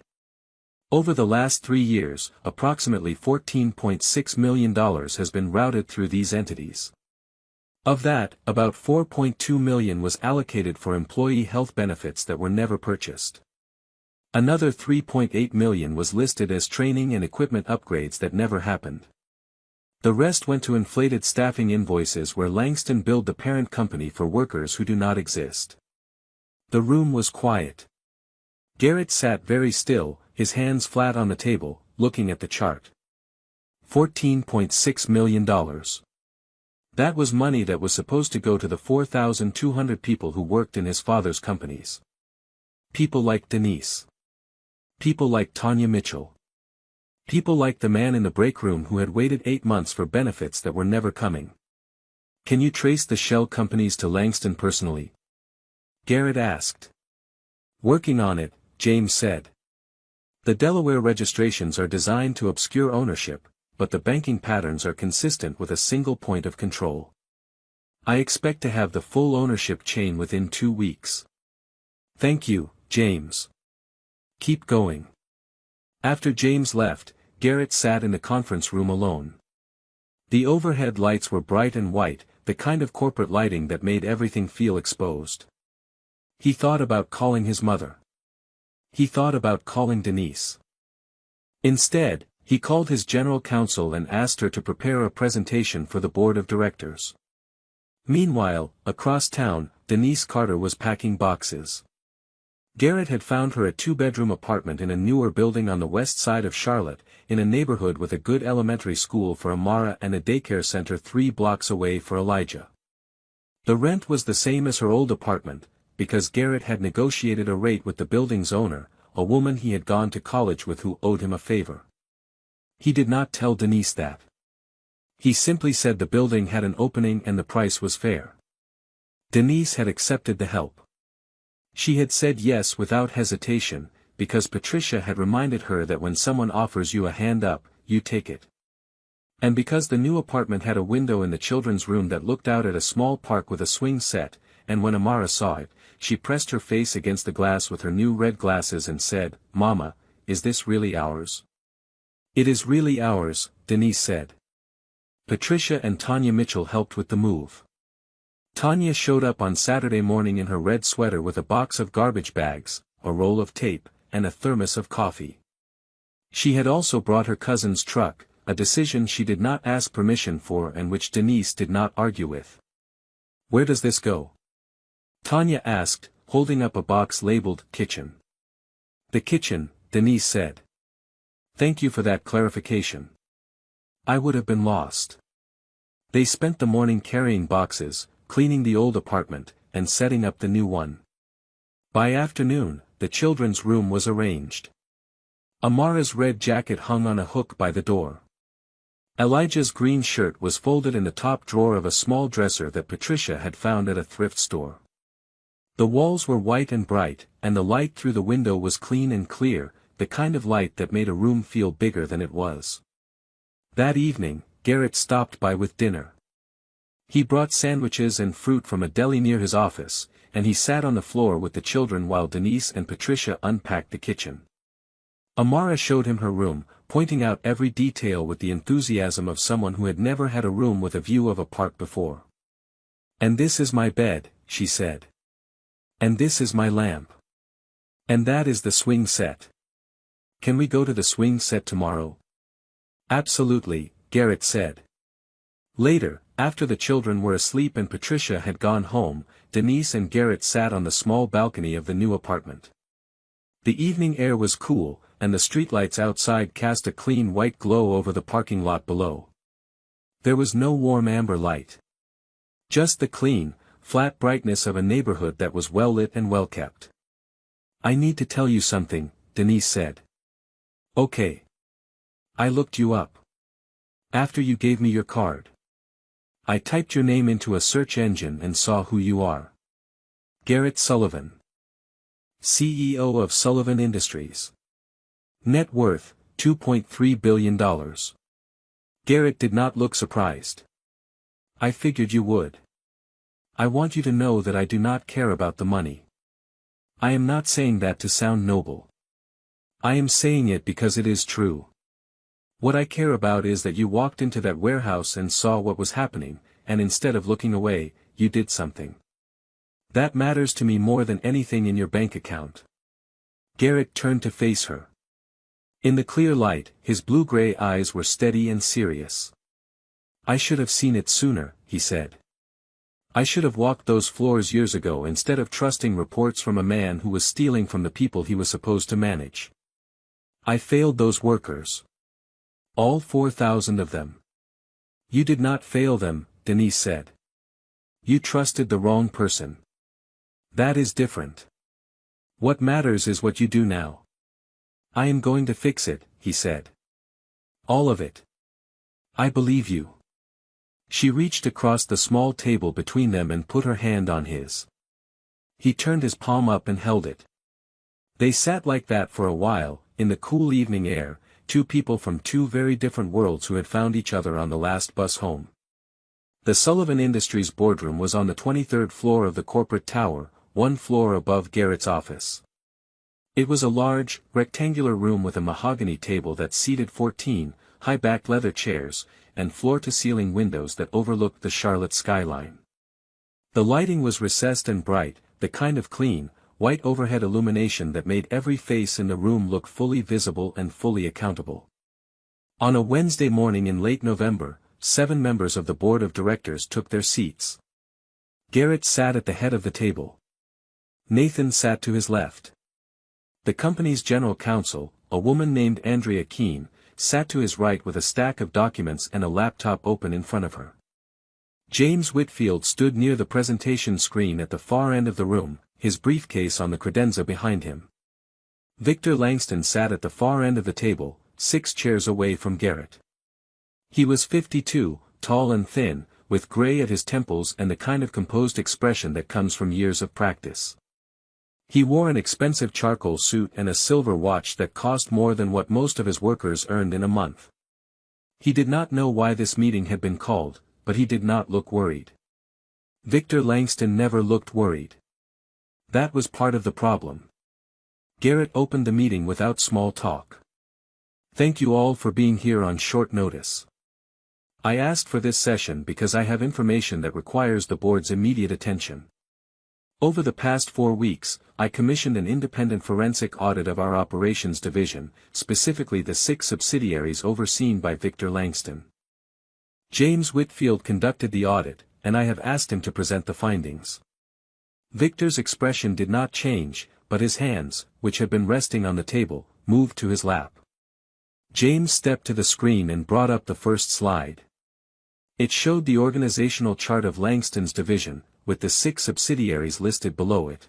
"Over the last 3 years, approximately $14.6 million has been routed through these entities. Of that, about $4.2 million was allocated for employee health benefits that were never purchased. Another $3.8 million was listed as training and equipment upgrades that never happened. The rest went to inflated staffing invoices where Langston billed the parent company for workers who do not exist." The room was quiet. Garrett sat very still, his hands flat on the table, looking at the chart. $14.6 million. That was money that was supposed to go to the 4,200 people who worked in his father's companies. People like Denise. People like Tanya Mitchell. People like the man in the break room who had waited 8 months for benefits that were never coming. "Can you trace the shell companies to Langston personally?" Garrett asked. "Working on it," James said. "The Delaware registrations are designed to obscure ownership, but the banking patterns are consistent with a single point of control. I expect to have the full ownership chain within 2 weeks." "Thank you, James. Keep going." After James left, Garrett sat in the conference room alone. The overhead lights were bright and white, the kind of corporate lighting that made everything feel exposed. He thought about calling his mother. He thought about calling Denise. Instead, he called his general counsel and asked her to prepare a presentation for the board of directors. Meanwhile, across town, Denise Carter was packing boxes. Garrett had found her a 2-bedroom apartment in a newer building on the west side of Charlotte, in a neighborhood with a good elementary school for Amara and a daycare center 3 blocks away for Elijah. The rent was the same as her old apartment, because Garrett had negotiated a rate with the building's owner, a woman he had gone to college with who owed him a favor. He did not tell Denise that. He simply said the building had an opening and the price was fair. Denise had accepted the help. She had said yes without hesitation, because Patricia had reminded her that when someone offers you a hand up, you take it. And because the new apartment had a window in the children's room that looked out at a small park with a swing set, and when Amara saw it, she pressed her face against the glass with her new red glasses and said, "Mama, is this really ours?" "It is really ours," Denise said. Patricia and Tanya Mitchell helped with the move. Tanya showed up on Saturday morning in her red sweater with a box of garbage bags, a roll of tape, and a thermos of coffee. She had also brought her cousin's truck, a decision she did not ask permission for and which Denise did not argue with. "Where does this go?" Tanya asked, holding up a box labeled "Kitchen." "The kitchen," Denise said. "Thank you for that clarification. I would have been lost." They spent the morning carrying boxes, cleaning the old apartment, and setting up the new one. By afternoon, the children's room was arranged. Amara's red jacket hung on a hook by the door. Elijah's green shirt was folded in the top drawer of a small dresser that Patricia had found at a thrift store. The walls were white and bright, and the light through the window was clean and clear, the kind of light that made a room feel bigger than it was. That evening, Garrett stopped by with dinner. He brought sandwiches and fruit from a deli near his office, and he sat on the floor with the children while Denise and Patricia unpacked the kitchen. Amara showed him her room, pointing out every detail with the enthusiasm of someone who had never had a room with a view of a park before. "And this is my bed," she said. "And this is my lamp. And that is the swing set. Can we go to the swing set tomorrow?" "Absolutely," Garrett said. Later, after the children were asleep and Patricia had gone home, Denise and Garrett sat on the small balcony of the new apartment. The evening air was cool, and the streetlights outside cast a clean white glow over the parking lot below. There was no warm amber light. Just the clean, flat brightness of a neighborhood that was well lit and well kept. "I need to tell you something," Denise said. "Okay. I looked you up. After you gave me your card. I typed your name into a search engine and saw who you are. Garrett Sullivan. CEO of Sullivan Industries. Net worth, $2.3 billion. Garrett did not look surprised. "I figured you would. I want you to know that I do not care about the money. I am not saying that to sound noble. I am saying it because it is true. What I care about is that you walked into that warehouse and saw what was happening, and instead of looking away, you did something. That matters to me more than anything in your bank account." Garrett turned to face her. In the clear light, his blue-gray eyes were steady and serious. "I should have seen it sooner," he said. "I should have walked those floors years ago instead of trusting reports from a man who was stealing from the people he was supposed to manage. I failed those workers. All 4,000 of them." "You did not fail them," Denise said. "You trusted the wrong person. That is different. What matters is what you do now." "I am going to fix it," he said. "All of it. I believe you." She reached across the small table between them and put her hand on his. He turned his palm up and held it. They sat like that for a while, in the cool evening air, two people from two very different worlds who had found each other on the last bus home. The Sullivan Industries boardroom was on the 23rd floor of the corporate tower, one floor above Garrett's office. It was a large, rectangular room with a mahogany table that seated 14 high-backed leather chairs, and floor-to-ceiling windows that overlooked the Charlotte skyline. The lighting was recessed and bright, the kind of clean, white overhead illumination that made every face in the room look fully visible and fully accountable. On a Wednesday morning in late November, 7 members of the board of directors took their seats. Garrett sat at the head of the table. Nathan sat to his left. The company's general counsel, a woman named Andrea Keene, sat to his right with a stack of documents and a laptop open in front of her. James Whitfield stood near the presentation screen at the far end of the room, his briefcase on the credenza behind him. Victor Langston sat at the far end of the table, 6 chairs away from Garrett. He was 52, tall and thin, with gray at his temples and the kind of composed expression that comes from years of practice. He wore an expensive charcoal suit and a silver watch that cost more than what most of his workers earned in a month. He did not know why this meeting had been called, but he did not look worried. Victor Langston never looked worried. That was part of the problem. Garrett opened the meeting without small talk. "Thank you all for being here on short notice. I asked for this session because I have information that requires the board's immediate attention. Over the past 4 weeks, I commissioned an independent forensic audit of our operations division, specifically the 6 subsidiaries overseen by Victor Langston. James Whitfield conducted the audit, and I have asked him to present the findings." Victor's expression did not change, but his hands, which had been resting on the table, moved to his lap. James stepped to the screen and brought up the first slide. It showed the organizational chart of Langston's division, with the 6 subsidiaries listed below it.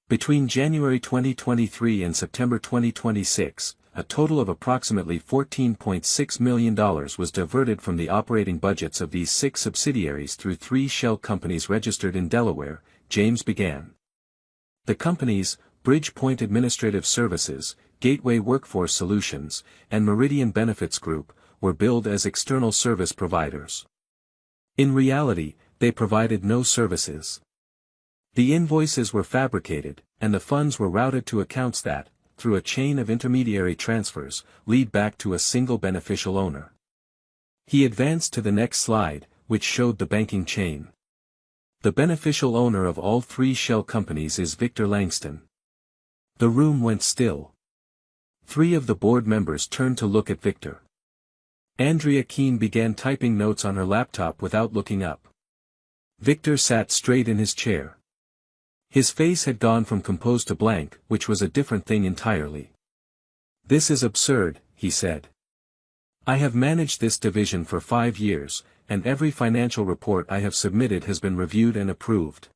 Between January 2023 and September 2026, a total of approximately $14.6 million was diverted from the operating budgets of these 6 subsidiaries through 3 shell companies registered in Delaware, James began. The companies, Bridgepoint Administrative Services, Gateway Workforce Solutions, and Meridian Benefits Group, were billed as external service providers. In reality, they provided no services. The invoices were fabricated, and the funds were routed to accounts that, through a chain of intermediary transfers, lead back to a single beneficial owner. He advanced to the next slide, which showed the banking chain. The beneficial owner of all three shell companies is Victor Langston. The room went still. Three of the board members turned to look at Victor. Andrea Keene began typing notes on her laptop without looking up. Victor sat straight in his chair. His face had gone from composed to blank, which was a different thing entirely. "This is absurd," he said. "I have managed this division for 5 years, and every financial report I have submitted has been reviewed and approved."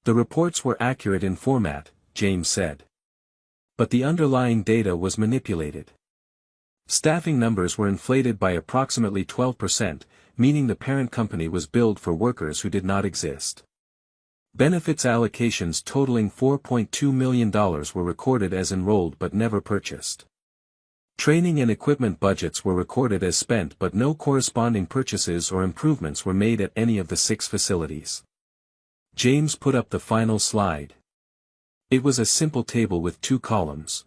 The reports were accurate in format, James said. But the underlying data was manipulated. Staffing numbers were inflated by approximately 12%, meaning the parent company was billed for workers who did not exist. Benefits allocations totaling $4.2 million were recorded as enrolled but never purchased. Training and equipment budgets were recorded as spent but no corresponding purchases or improvements were made at any of the 6 facilities. James put up the final slide. It was a simple table with 2 columns.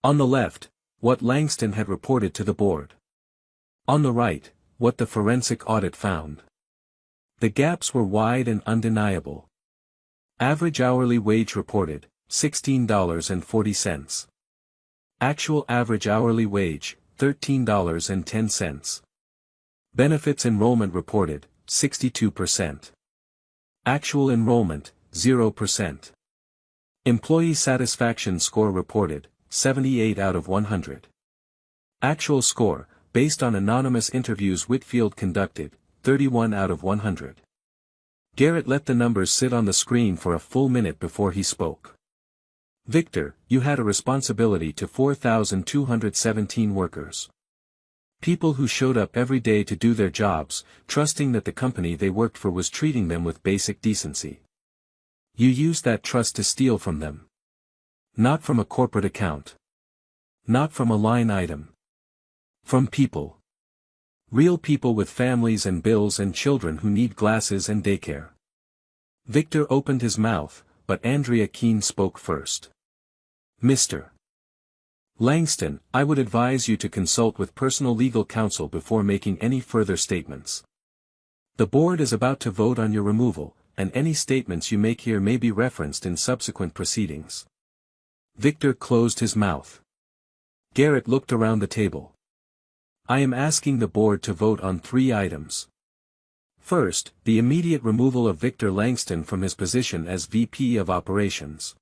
On the left, what Langston had reported to the board. On the right, what the forensic audit found. The gaps were wide and undeniable. Average hourly wage reported, $16.40. Actual average hourly wage, $13.10. Benefits enrollment reported, 62%. Actual enrollment, 0%. Employee satisfaction score reported, 78 out of 100. Actual score, based on anonymous interviews Whitfield conducted, 31 out of 100. Garrett let the numbers sit on the screen for a full minute before he spoke. "Victor, you had a responsibility to 4,217 workers. People who showed up every day to do their jobs, trusting that the company they worked for was treating them with basic decency. You used that trust to steal from them. Not from a corporate account. Not from a line item. From people. Real people with families and bills and children who need glasses and daycare." Victor opened his mouth, but Andrea Keene spoke first. "Mr. Langston, I would advise you to consult with personal legal counsel before making any further statements. The board is about to vote on your removal, and any statements you make here may be referenced in subsequent proceedings." Victor closed his mouth. Garrett looked around the table. "I am asking the board to vote on 3 items. First, the immediate removal of Victor Langston from his position as VP of Operations.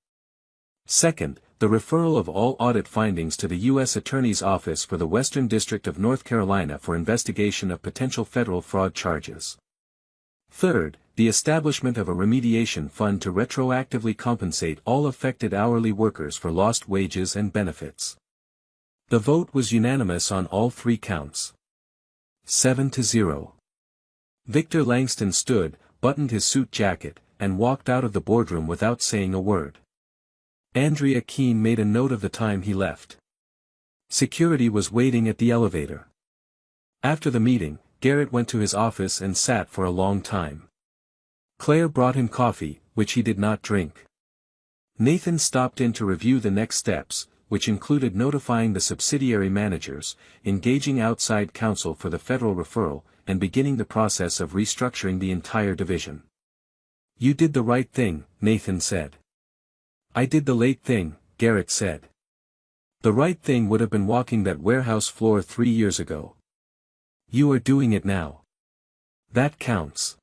Second, the referral of all audit findings to the U.S. Attorney's Office for the Western District of North Carolina for investigation of potential federal fraud charges. Third, the establishment of a remediation fund to retroactively compensate all affected hourly workers for lost wages and benefits." The vote was unanimous on all 3 counts. 7-0. Victor Langston stood, buttoned his suit jacket, and walked out of the boardroom without saying a word. Andrea Keene made a note of the time he left. Security was waiting at the elevator. After the meeting, Garrett went to his office and sat for a long time. Claire brought him coffee, which he did not drink. Nathan stopped in to review the next steps, which included notifying the subsidiary managers, engaging outside counsel for the federal referral, and beginning the process of restructuring the entire division. "You did the right thing," Nathan said. "I did the late thing," Garrett said. "The right thing would have been walking that warehouse floor 3 years ago. You are doing it now. That counts."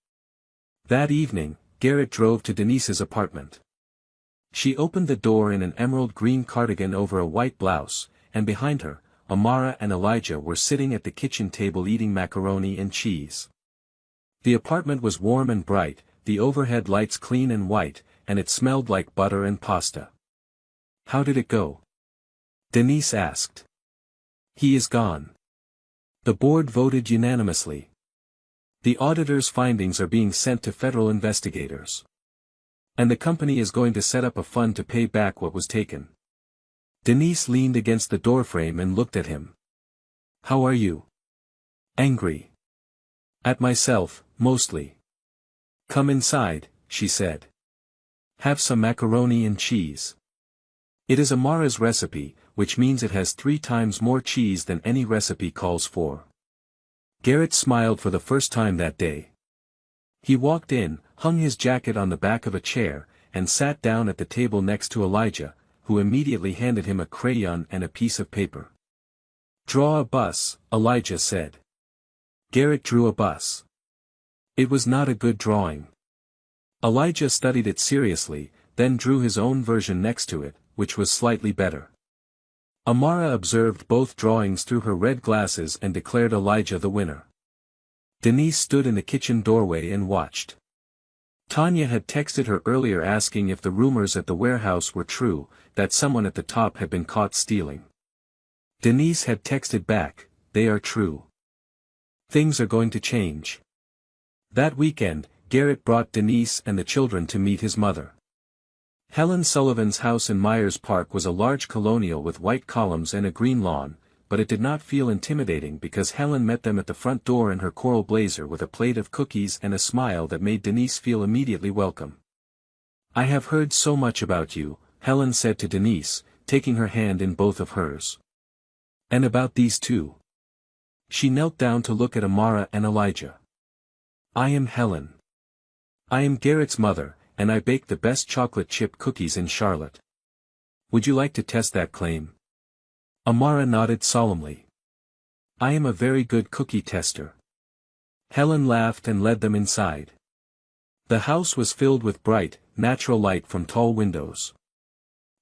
That evening, Garrett drove to Denise's apartment. She opened the door in an emerald green cardigan over a white blouse, and behind her, Amara and Elijah were sitting at the kitchen table eating macaroni and cheese. The apartment was warm and bright, the overhead lights clean and white, and it smelled like butter and pasta. "How did it go?" Denise asked. "He is gone." The board voted unanimously. The auditor's findings are being sent to federal investigators. And the company is going to set up a fund to pay back what was taken. Denise leaned against the doorframe and looked at him. How are you? Angry. At myself, mostly. Come inside, she said. Have some macaroni and cheese. It is Amara's recipe, which means it has 3 times more cheese than any recipe calls for. Garrett smiled for the first time that day. He walked in, hung his jacket on the back of a chair, and sat down at the table next to Elijah, who immediately handed him a crayon and a piece of paper. Draw a bus, Elijah said. Garrett drew a bus. It was not a good drawing. Elijah studied it seriously, then drew his own version next to it, which was slightly better. Amara observed both drawings through her red glasses and declared Elijah the winner. Denise stood in the kitchen doorway and watched. Tanya had texted her earlier asking if the rumors at the warehouse were true, that someone at the top had been caught stealing. Denise had texted back, they are true. Things are going to change. That weekend, Garrett brought Denise and the children to meet his mother. Helen Sullivan's house in Myers Park was a large colonial with white columns and a green lawn, but it did not feel intimidating because Helen met them at the front door in her coral blazer with a plate of cookies and a smile that made Denise feel immediately welcome. I have heard so much about you, Helen said to Denise, taking her hand in both of hers. And about these two. She knelt down to look at Amara and Elijah. I am Helen. I am Garrett's mother, and I bake the best chocolate chip cookies in Charlotte. Would you like to test that claim? Amara nodded solemnly. I am a very good cookie tester. Helen laughed and led them inside. The house was filled with bright, natural light from tall windows.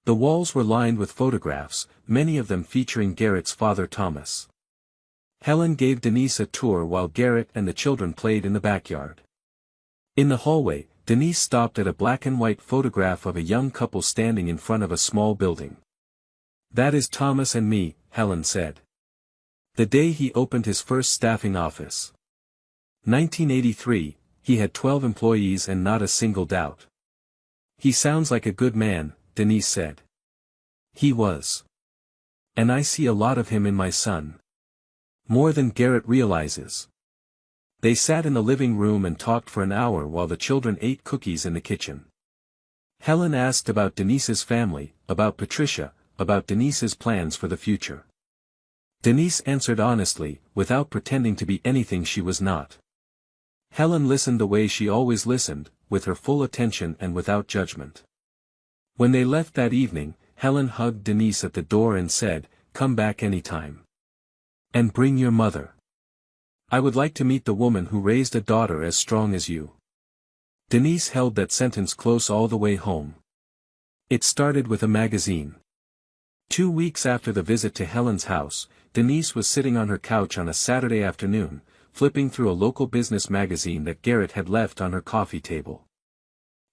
The walls were lined with photographs, many of them featuring Garrett's father Thomas. Helen gave Denise a tour while Garrett and the children played in the backyard. In the hallway, Denise stopped at a black and white photograph of a young couple standing in front of a small building. That is Thomas and me, Helen said. The day he opened his first staffing office. 1983, he had 12 employees and not a single doubt. He sounds like a good man, Denise said. He was. And I see a lot of him in my son. More than Garrett realizes. They sat in the living room and talked for an hour while the children ate cookies in the kitchen. Helen asked about Denise's family, about Patricia, about Denise's plans for the future. Denise answered honestly, without pretending to be anything she was not. Helen listened the way she always listened, with her full attention and without judgment. When they left that evening, Helen hugged Denise at the door and said, "Come back anytime. And bring your mother. I would like to meet the woman who raised a daughter as strong as you." Denise held that sentence close all the way home. It started with a magazine. 2 weeks after the visit to Helen's house, Denise was sitting on her couch on a Saturday afternoon, flipping through a local business magazine that Garrett had left on her coffee table.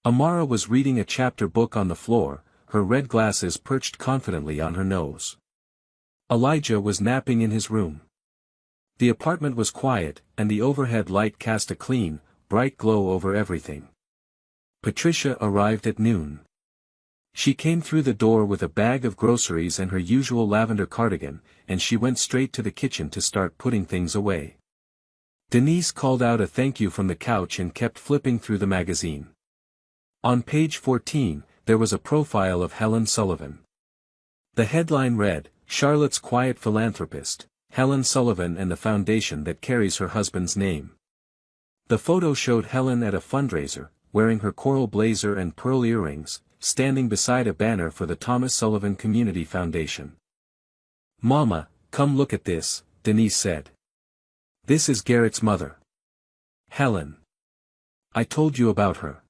Amara was reading a chapter book on the floor, her red glasses perched confidently on her nose. Elijah was napping in his room. The apartment was quiet, and the overhead light cast a clean, bright glow over everything. Patricia arrived at noon. She came through the door with a bag of groceries and her usual lavender cardigan, and she went straight to the kitchen to start putting things away. Denise called out a thank you from the couch and kept flipping through the magazine. On page 14, there was a profile of Helen Sullivan. The headline read, "Charlotte's Quiet Philanthropist, Helen Sullivan and the foundation that carries her husband's name." The photo showed Helen at a fundraiser, wearing her coral blazer and pearl earrings, standing beside a banner for the Thomas Sullivan Community Foundation. "Mama, come look at this," Denise said. "This is Garrett's mother. Helen. I told you about her."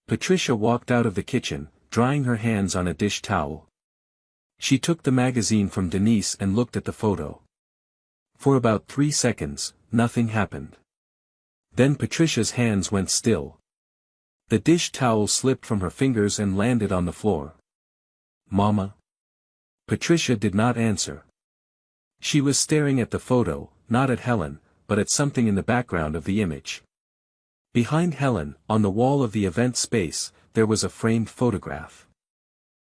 Patricia walked out of the kitchen, drying her hands on a dish towel. She took the magazine from Denise and looked at the photo. For about 3 seconds, nothing happened. Then Patricia's hands went still. The dish towel slipped from her fingers and landed on the floor. "Mama?" Patricia did not answer. She was staring at the photo, not at Helen, but at something in the background of the image. Behind Helen, on the wall of the event space, there was a framed photograph.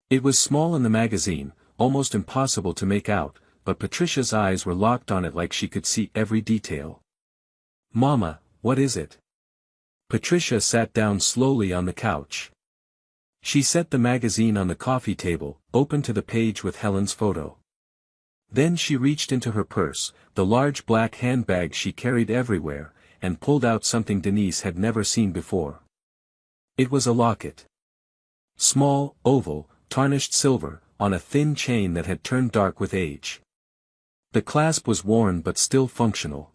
It was small in the magazine, almost impossible to make out, but Patricia's eyes were locked on it like she could see every detail. "Mama, what is it?" Patricia sat down slowly on the couch. She set the magazine on the coffee table, open to the page with Helen's photo. Then she reached into her purse, the large black handbag she carried everywhere, and pulled out something Denise had never seen before. It was a locket. Small, oval, tarnished silver, on a thin chain that had turned dark with age. The clasp was worn but still functional.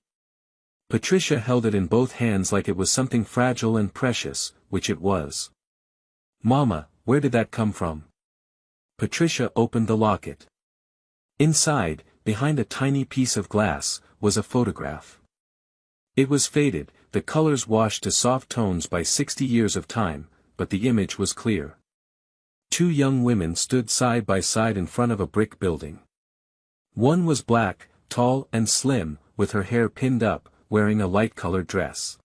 Patricia held it in both hands like it was something fragile and precious, which it was. "Mama, where did that come from?" Patricia opened the locket. Inside, behind a tiny piece of glass, was a photograph. It was faded, the colors washed to soft tones by 60 years of time, but the image was clear. Two young women stood side by side in front of a brick building. One was black, tall and slim, with her hair pinned up, wearing a light-colored dress.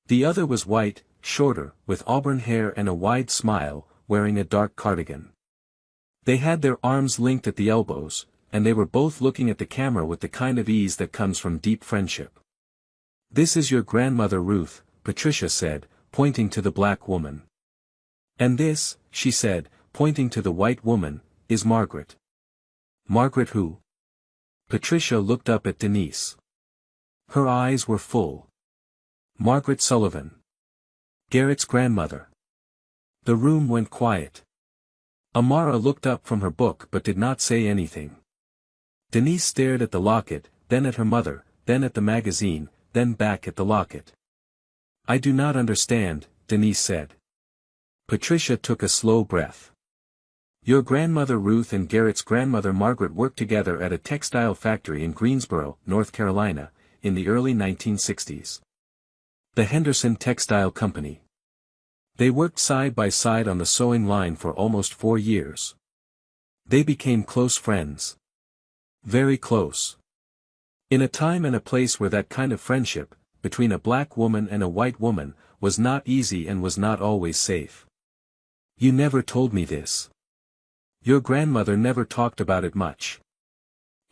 The other was white, shorter, with auburn hair and a wide smile, wearing a dark cardigan. They had their arms linked at the elbows, and they were both looking at the camera with the kind of ease that comes from deep friendship. "This is your grandmother Ruth," Patricia said, pointing to the black woman. "And this," she said, pointing to the white woman, "is Margaret." "Margaret who?" Patricia looked up at Denise. Her eyes were full. "Margaret Sullivan. Garrett's grandmother." The room went quiet. Amara looked up from her book but did not say anything. Denise stared at the locket, then at her mother, then at the magazine, then back at the locket. "I do not understand," Denise said. Patricia took a slow breath. "Your grandmother Ruth and Garrett's grandmother Margaret worked together at a textile factory in Greensboro, North Carolina, in the early 1960s. The Henderson Textile Company. They worked side by side on the sewing line for almost 4 years. They became close friends. Very close. In a time and a place where that kind of friendship, between a black woman and a white woman, was not easy and was not always safe. You never told me this. Your grandmother never talked about it much.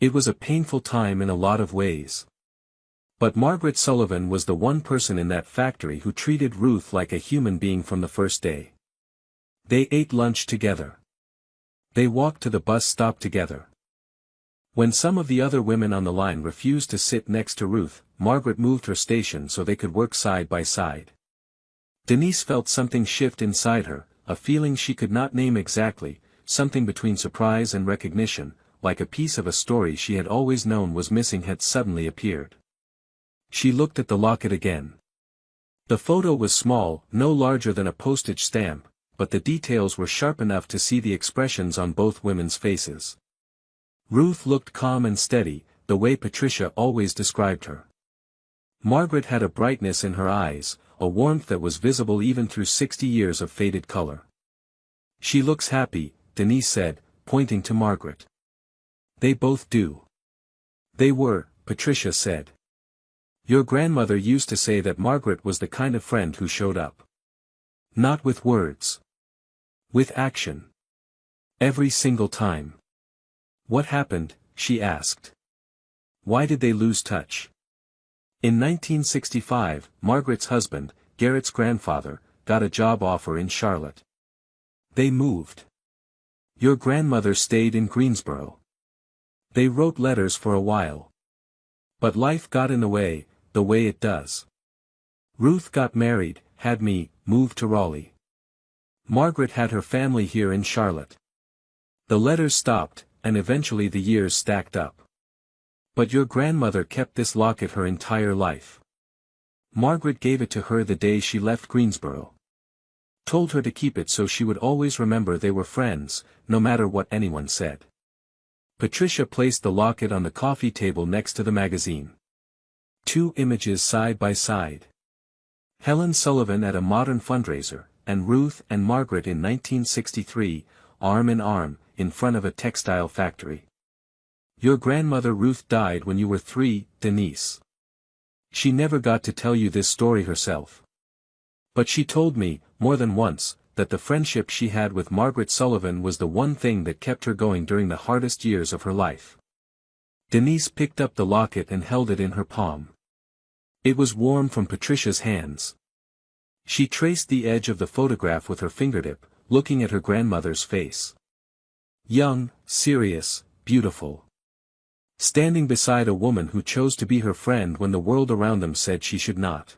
It was a painful time in a lot of ways. But Margaret Sullivan was the one person in that factory who treated Ruth like a human being from the first day. They ate lunch together. They walked to the bus stop together. When some of the other women on the line refused to sit next to Ruth, Margaret moved her station so they could work side by side. Denise felt something shift inside her, a feeling she could not name exactly, something between surprise and recognition, like a piece of a story she had always known was missing had suddenly appeared. She looked at the locket again. The photo was small, no larger than a postage stamp, but the details were sharp enough to see the expressions on both women's faces. Ruth looked calm and steady, the way Patricia always described her. Margaret had a brightness in her eyes, a warmth that was visible even through 60 years of faded color. "She looks happy," Denise said, pointing to Margaret. "They both do." "They were," Patricia said. "Your grandmother used to say that Margaret was the kind of friend who showed up. Not with words. With action. Every single time." "What happened?" she asked. "Why did they lose touch?" In 1965, Margaret's husband, Garrett's grandfather, got a job offer in Charlotte. They moved. Your grandmother stayed in Greensboro. They wrote letters for a while. But life got in the way it does. Ruth got married, had me, moved to Raleigh. Margaret had her family here in Charlotte. The letters stopped, and eventually the years stacked up. But your grandmother kept this locket her entire life. Margaret gave it to her the day she left Greensboro. Told her to keep it so she would always remember they were friends, no matter what anyone said. Patricia placed the locket on the coffee table next to the magazine. 2 images side by side. Helen Sullivan at a modern fundraiser, and Ruth and Margaret in 1963, arm in arm, in front of a textile factory. Your grandmother Ruth died when you were 3, Denise. She never got to tell you this story herself. But she told me, more than once, that the friendship she had with Margaret Sullivan was the one thing that kept her going during the hardest years of her life. Denise picked up the locket and held it in her palm. It was warm from Patricia's hands. She traced the edge of the photograph with her fingertip, looking at her grandmother's face. Young, serious, beautiful. Standing beside a woman who chose to be her friend when the world around them said she should not.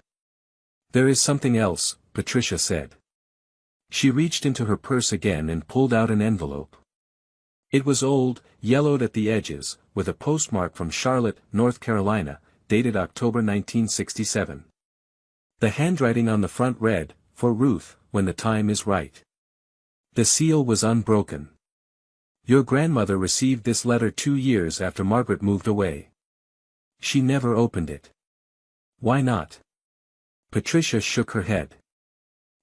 "There is something else," Patricia said. She reached into her purse again and pulled out an envelope. It was old, yellowed at the edges, with a postmark from Charlotte, North Carolina, dated October 1967. The handwriting on the front read, "For Ruth, when the time is right." The seal was unbroken. "Your grandmother received this letter 2 years after Margaret moved away. She never opened it." "Why not?" Patricia shook her head.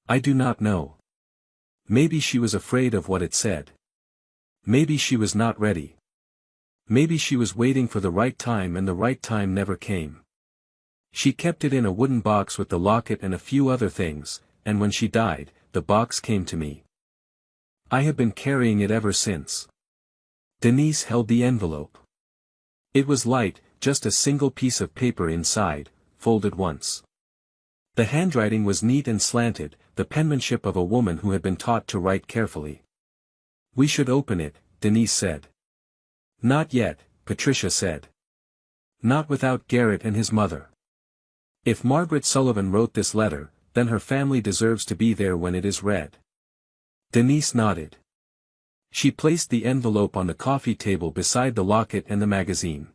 "I do not know. Maybe she was afraid of what it said. Maybe she was not ready. Maybe she was waiting for the right time and the right time never came. She kept it in a wooden box with the locket and a few other things, and when she died, the box came to me. I have been carrying it ever since." Denise held the envelope. It was light, just a single piece of paper inside, folded once. The handwriting was neat and slanted, the penmanship of a woman who had been taught to write carefully. "We should open it," Denise said. "Not yet," Patricia said. "Not without Garrett and his mother. If Margaret Sullivan wrote this letter, then her family deserves to be there when it is read." Denise nodded. She placed the envelope on the coffee table beside the locket and the magazine.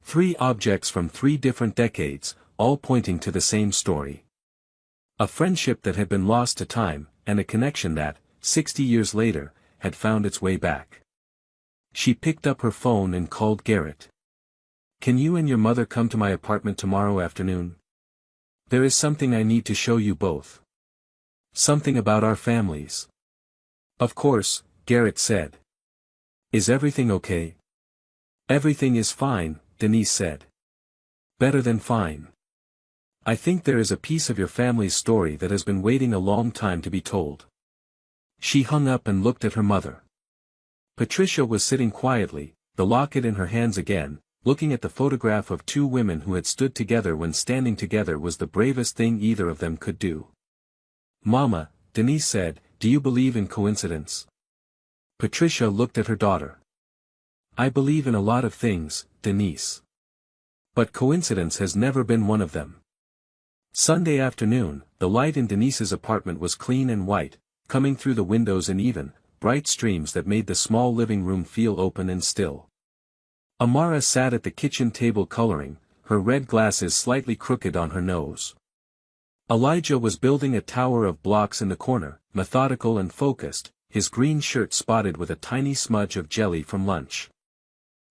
3 objects from 3 different decades, all pointing to the same story. A friendship that had been lost to time, and a connection that, 60 years later, had found its way back. She picked up her phone and called Garrett. "Can you and your mother come to my apartment tomorrow afternoon? There is something I need to show you both. Something about our families." "Of course," Garrett said. "Is everything okay?" "Everything is fine," Denise said. "Better than fine. I think there is a piece of your family's story that has been waiting a long time to be told." She hung up and looked at her mother. Patricia was sitting quietly, the locket in her hands again, looking at the photograph of 2 women who had stood together when standing together was the bravest thing either of them could do. "Mama," Denise said, "do you believe in coincidence?" Patricia looked at her daughter. "I believe in a lot of things, Denise. But coincidence has never been one of them." Sunday afternoon, the light in Denise's apartment was clean and white, coming through the windows in even, bright streams that made the small living room feel open and still. Amara sat at the kitchen table coloring, her red glasses slightly crooked on her nose. Elijah was building a tower of blocks in the corner, methodical and focused, his green shirt spotted with a tiny smudge of jelly from lunch.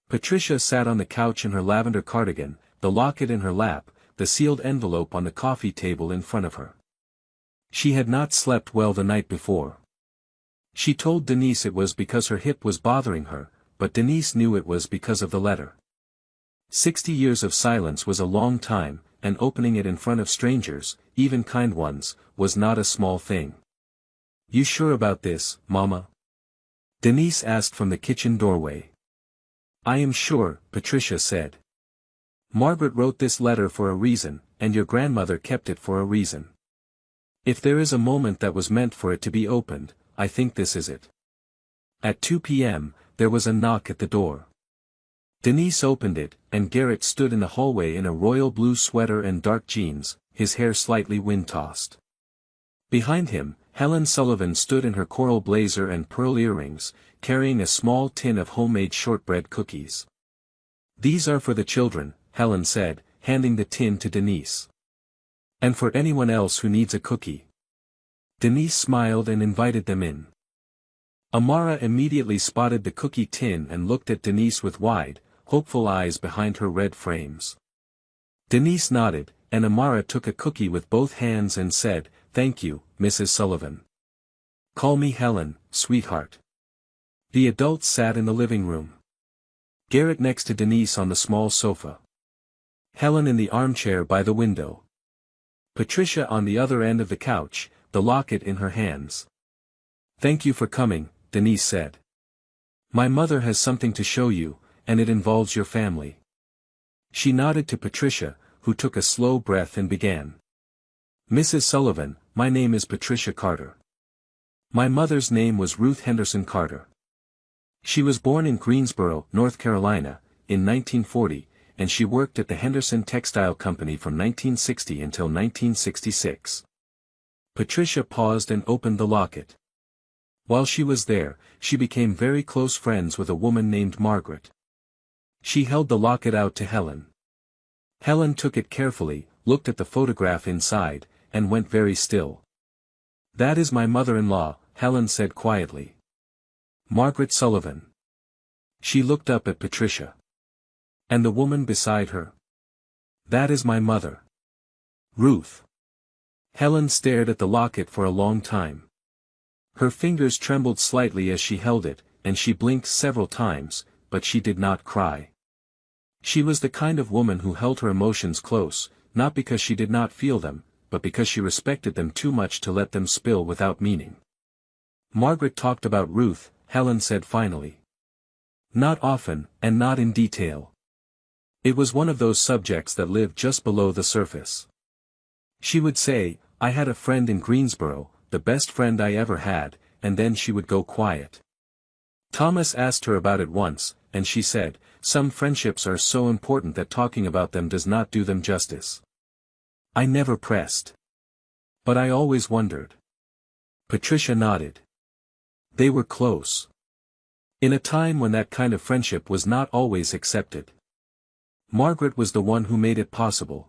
Patricia sat on the couch in her lavender cardigan, the locket in her lap, the sealed envelope on the coffee table in front of her. She had not slept well the night before. She told Denise it was because her hip was bothering her, but Denise knew it was because of the letter. 60 years of silence was a long time, and opening it in front of strangers, even kind ones, was not a small thing. "You sure about this, Mama?" Denise asked from the kitchen doorway. "I am sure," Patricia said. "Margaret wrote this letter for a reason, and your grandmother kept it for a reason. If there is a moment that was meant for it to be opened, I think this is it." At 2 p.m., there was a knock at the door. Denise opened it, and Garrett stood in the hallway in a royal blue sweater and dark jeans, his hair slightly wind-tossed. Behind him, Helen Sullivan stood in her coral blazer and pearl earrings, carrying a small tin of homemade shortbread cookies. "These are for the children," Helen said, handing the tin to Denise. "And for anyone else who needs a cookie." Denise smiled and invited them in. Amara immediately spotted the cookie tin and looked at Denise with wide, hopeful eyes behind her red frames. Denise nodded, and Amara took a cookie with both hands and said, "Thank you, Mrs. Sullivan. Call me Helen, sweetheart." The adults sat in the living room. Garrett next to Denise on the small sofa. Helen in the armchair by the window. Patricia on the other end of the couch, the locket in her hands. Thank you for coming, Denise said. My mother has something to show you, and it involves your family. She nodded to Patricia, who took a slow breath and began. Mrs. Sullivan, my name is Patricia Carter. My mother's name was Ruth Henderson Carter. She was born in Greensboro, North Carolina, in 1940, and she worked at the Henderson Textile Company from 1960 until 1966. Patricia paused and opened the locket. While she was there, she became very close friends with a woman named Margaret. She held the locket out to Helen. Helen took it carefully, looked at the photograph inside, and went very still. That is my mother-in-law, Helen said quietly. Margaret Sullivan. She looked up at Patricia. And the woman beside her? That is my mother. Ruth. Helen stared at the locket for a long time. Her fingers trembled slightly as she held it, and she blinked several times, but she did not cry. She was the kind of woman who held her emotions close, not because she did not feel them, but because she respected them too much to let them spill without meaning. Margaret talked about Ruth, Helen said finally. Not often, and not in detail. It was one of those subjects that live just below the surface. She would say, I had a friend in Greensboro, the best friend I ever had, and then she would go quiet. Thomas asked her about it once, and she said, some friendships are so important that talking about them does not do them justice. I never pressed. But I always wondered. Patricia nodded. They were close. In a time when that kind of friendship was not always accepted. Margaret was the one who made it possible.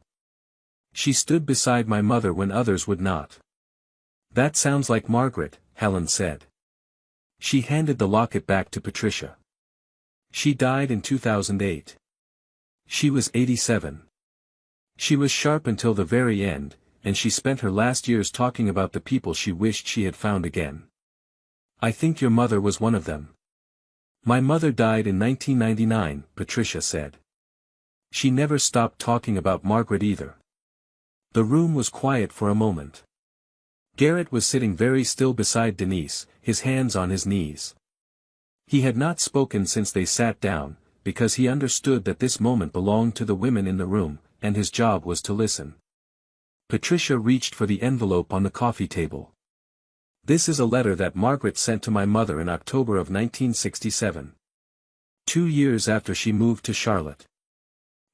She stood beside my mother when others would not. That sounds like Margaret, Helen said. She handed the locket back to Patricia. She died in 2008. She was 87. She was sharp until the very end, and she spent her last years talking about the people she wished she had found again. I think your mother was one of them. My mother died in 1999, Patricia said. She never stopped talking about Margaret either. The room was quiet for a moment. Garrett was sitting very still beside Denise, his hands on his knees. He had not spoken since they sat down, because he understood that this moment belonged to the women in the room, and his job was to listen. Patricia reached for the envelope on the coffee table. This is a letter that Margaret sent to my mother in October of 1967. 2 years after she moved to Charlotte.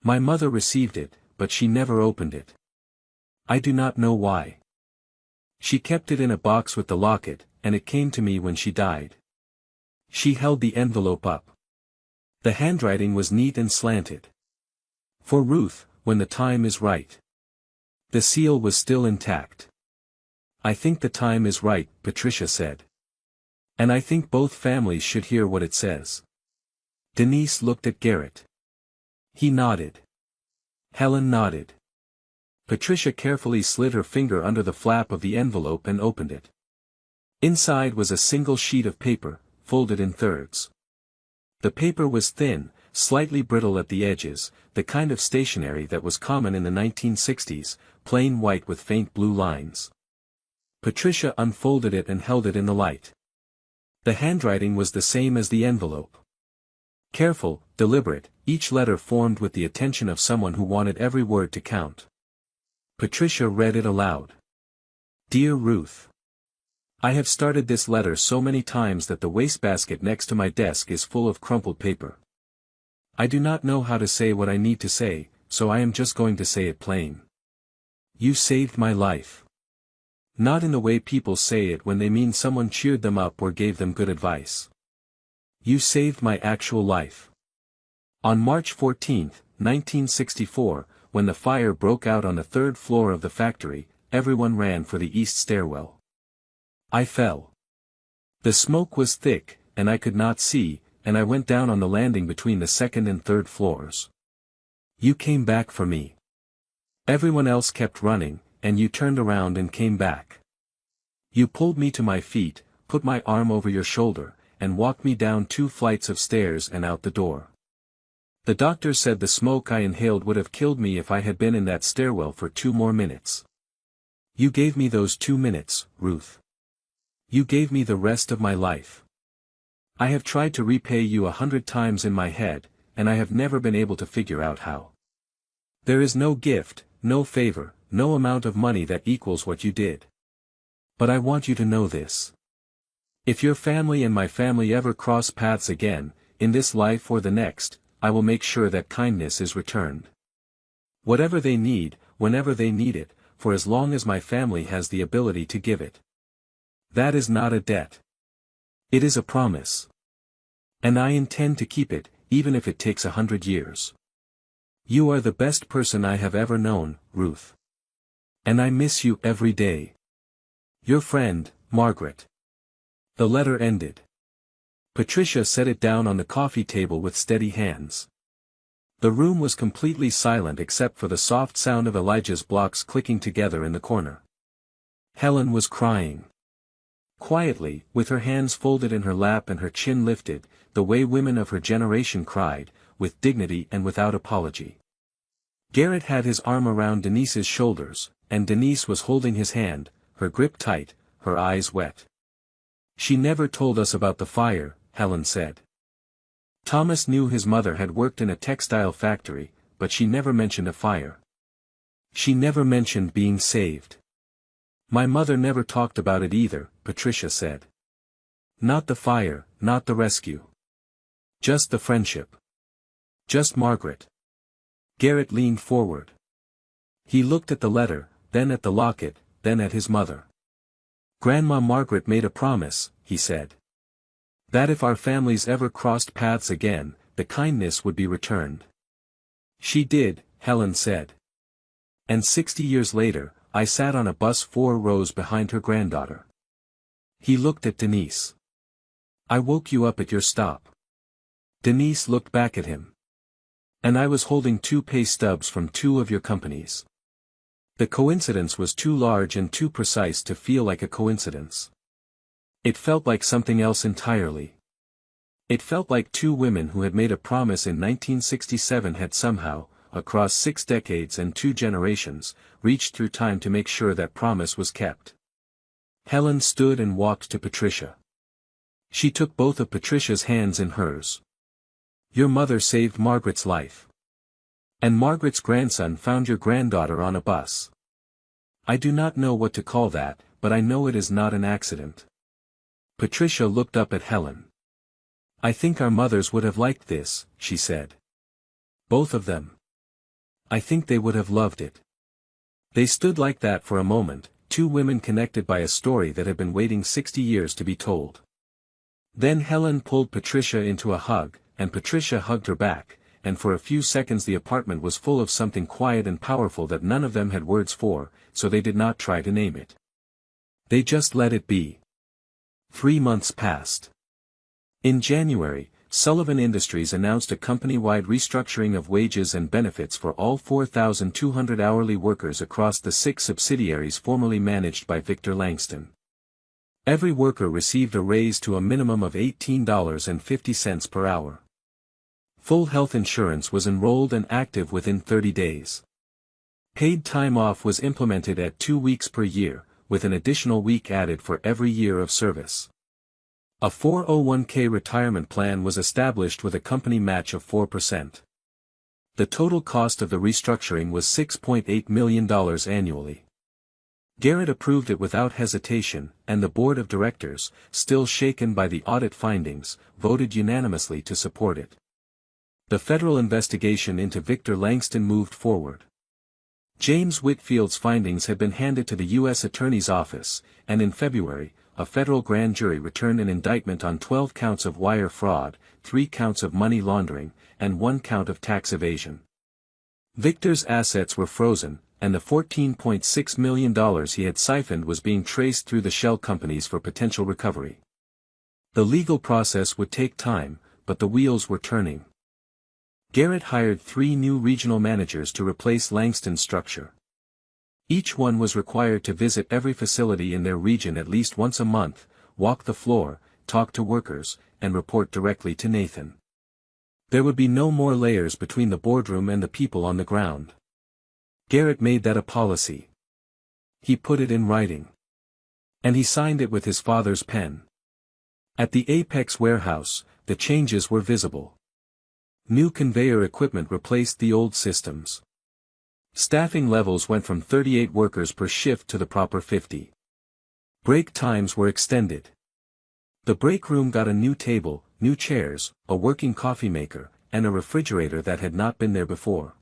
My mother received it, but she never opened it. I do not know why. She kept it in a box with the locket, and it came to me when she died. She held the envelope up. The handwriting was neat and slanted. For Ruth, when the time is right. The seal was still intact. I think the time is right, Patricia said. And I think both families should hear what it says. Denise looked at Garrett. He nodded. Helen nodded. Patricia carefully slid her finger under the flap of the envelope and opened it. Inside was a single sheet of paper, folded in thirds. The paper was thin, slightly brittle at the edges, the kind of stationery that was common in the 1960s, plain white with faint blue lines. Patricia unfolded it and held it in the light. The handwriting was the same as the envelope. Careful, deliberate, each letter formed with the attention of someone who wanted every word to count. Patricia read it aloud. Dear Ruth. I have started this letter so many times that the wastebasket next to my desk is full of crumpled paper. I do not know how to say what I need to say, so I am just going to say it plain. You saved my life. Not in the way people say it when they mean someone cheered them up or gave them good advice. You saved my actual life. On March 14, 1964, when the fire broke out on the third floor of the factory, everyone ran for the east stairwell. I fell. The smoke was thick, and I could not see, and I went down on the landing between the second and third floors. You came back for me. Everyone else kept running, and you turned around and came back. You pulled me to my feet, put my arm over your shoulder, and walked me down 2 flights of stairs and out the door. The doctor said the smoke I inhaled would have killed me if I had been in that stairwell for 2 more minutes. You gave me those 2 minutes, Ruth. You gave me the rest of my life. I have tried to repay you 100 times in my head, and I have never been able to figure out how. There is no gift, no favor, no amount of money that equals what you did. But I want you to know this. If your family and my family ever cross paths again, in this life or the next, I will make sure that kindness is returned. Whatever they need, whenever they need it, for as long as my family has the ability to give it. That is not a debt. It is a promise. And I intend to keep it, even if it takes 100 years. You are the best person I have ever known, Ruth. And I miss you every day. Your friend, Margaret. The letter ended. Patricia set it down on the coffee table with steady hands. The room was completely silent except for the soft sound of Elijah's blocks clicking together in the corner. Helen was crying. Quietly, with her hands folded in her lap and her chin lifted, the way women of her generation cried, with dignity and without apology. Garrett had his arm around Denise's shoulders, and Denise was holding his hand, her grip tight, her eyes wet. She never told us about the fire, Helen said. Thomas knew his mother had worked in a textile factory, but she never mentioned a fire. She never mentioned being saved. My mother never talked about it either, Patricia said. Not the fire, not the rescue. Just the friendship. Just Margaret. Garrett leaned forward. He looked at the letter, then at the locket, then at his mother. Grandma Margaret made a promise, he said. That if our families ever crossed paths again, the kindness would be returned. She did, Helen said. And 60 years later, I sat on a bus 4 rows behind her granddaughter. He looked at Denise. I woke you up at your stop. Denise looked back at him. And I was holding 2 pay stubs from 2 of your companies. The coincidence was too large and too precise to feel like a coincidence. It felt like something else entirely. It felt like 2 women who had made a promise in 1967 had somehow, across 6 decades and 2 generations, reached through time to make sure that promise was kept. Helen stood and walked to Patricia. She took both of Patricia's hands in hers. Your mother saved Margaret's life. And Margaret's grandson found your granddaughter on a bus. I do not know what to call that, but I know it is not an accident. Patricia looked up at Helen. I think our mothers would have liked this, she said. Both of them. I think they would have loved it. They stood like that for a moment, 2 women connected by a story that had been waiting 60 years to be told. Then Helen pulled Patricia into a hug, and Patricia hugged her back, and for a few seconds the apartment was full of something quiet and powerful that none of them had words for, so they did not try to name it. They just let it be. 3 months passed. In January, Sullivan Industries announced a company-wide restructuring of wages and benefits for all 4,200 hourly workers across the 6 subsidiaries formerly managed by Victor Langston. Every worker received a raise to a minimum of $18.50 per hour. Full health insurance was enrolled and active within 30 days. Paid time off was implemented at 2 weeks per year, with an additional week added for every year of service. A 401k retirement plan was established with a company match of 4%. The total cost of the restructuring was $6.8 million annually. Garrett approved it without hesitation, and the board of directors, still shaken by the audit findings, voted unanimously to support it. The federal investigation into Victor Langston moved forward. James Whitfield's findings had been handed to the U.S. Attorney's Office, and in February, a federal grand jury returned an indictment on 12 counts of wire fraud, 3 counts of money laundering, and 1 count of tax evasion. Victor's assets were frozen, and the $14.6 million he had siphoned was being traced through the shell companies for potential recovery. The legal process would take time, but the wheels were turning. Garrett hired 3 new regional managers to replace Langston's structure. Each one was required to visit every facility in their region at least once a month, walk the floor, talk to workers, and report directly to Nathan. There would be no more layers between the boardroom and the people on the ground. Garrett made that a policy. He put it in writing. And he signed it with his father's pen. At the Apex warehouse, the changes were visible. New conveyor equipment replaced the old systems. Staffing levels went from 38 workers per shift to the proper 50. Break times were extended. The break room got a new table, new chairs, a working coffee maker, and a refrigerator that had not been there before.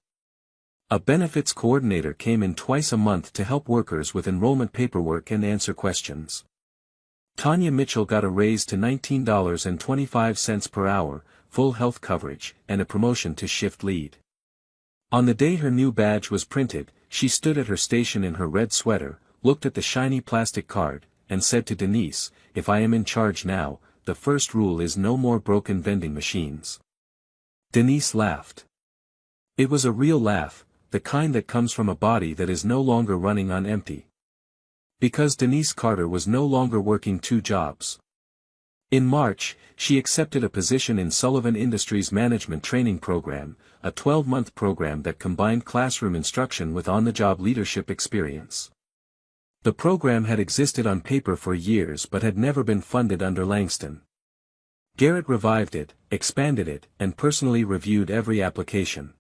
A benefits coordinator came in twice a month to help workers with enrollment paperwork and answer questions. Tanya Mitchell got a raise to $19.25 per hour, full health coverage, and a promotion to shift lead. On the day her new badge was printed, she stood at her station in her red sweater, looked at the shiny plastic card, and said to Denise, "If I am in charge now, the first rule is no more broken vending machines." Denise laughed. It was a real laugh, the kind that comes from a body that is no longer running on empty. Because Denise Carter was no longer working two jobs. In March, she accepted a position in Sullivan Industries' management training program, a 12-month program that combined classroom instruction with on-the-job leadership experience. The program had existed on paper for years but had never been funded under Langston. Garrett revived it, expanded it, and personally reviewed every application.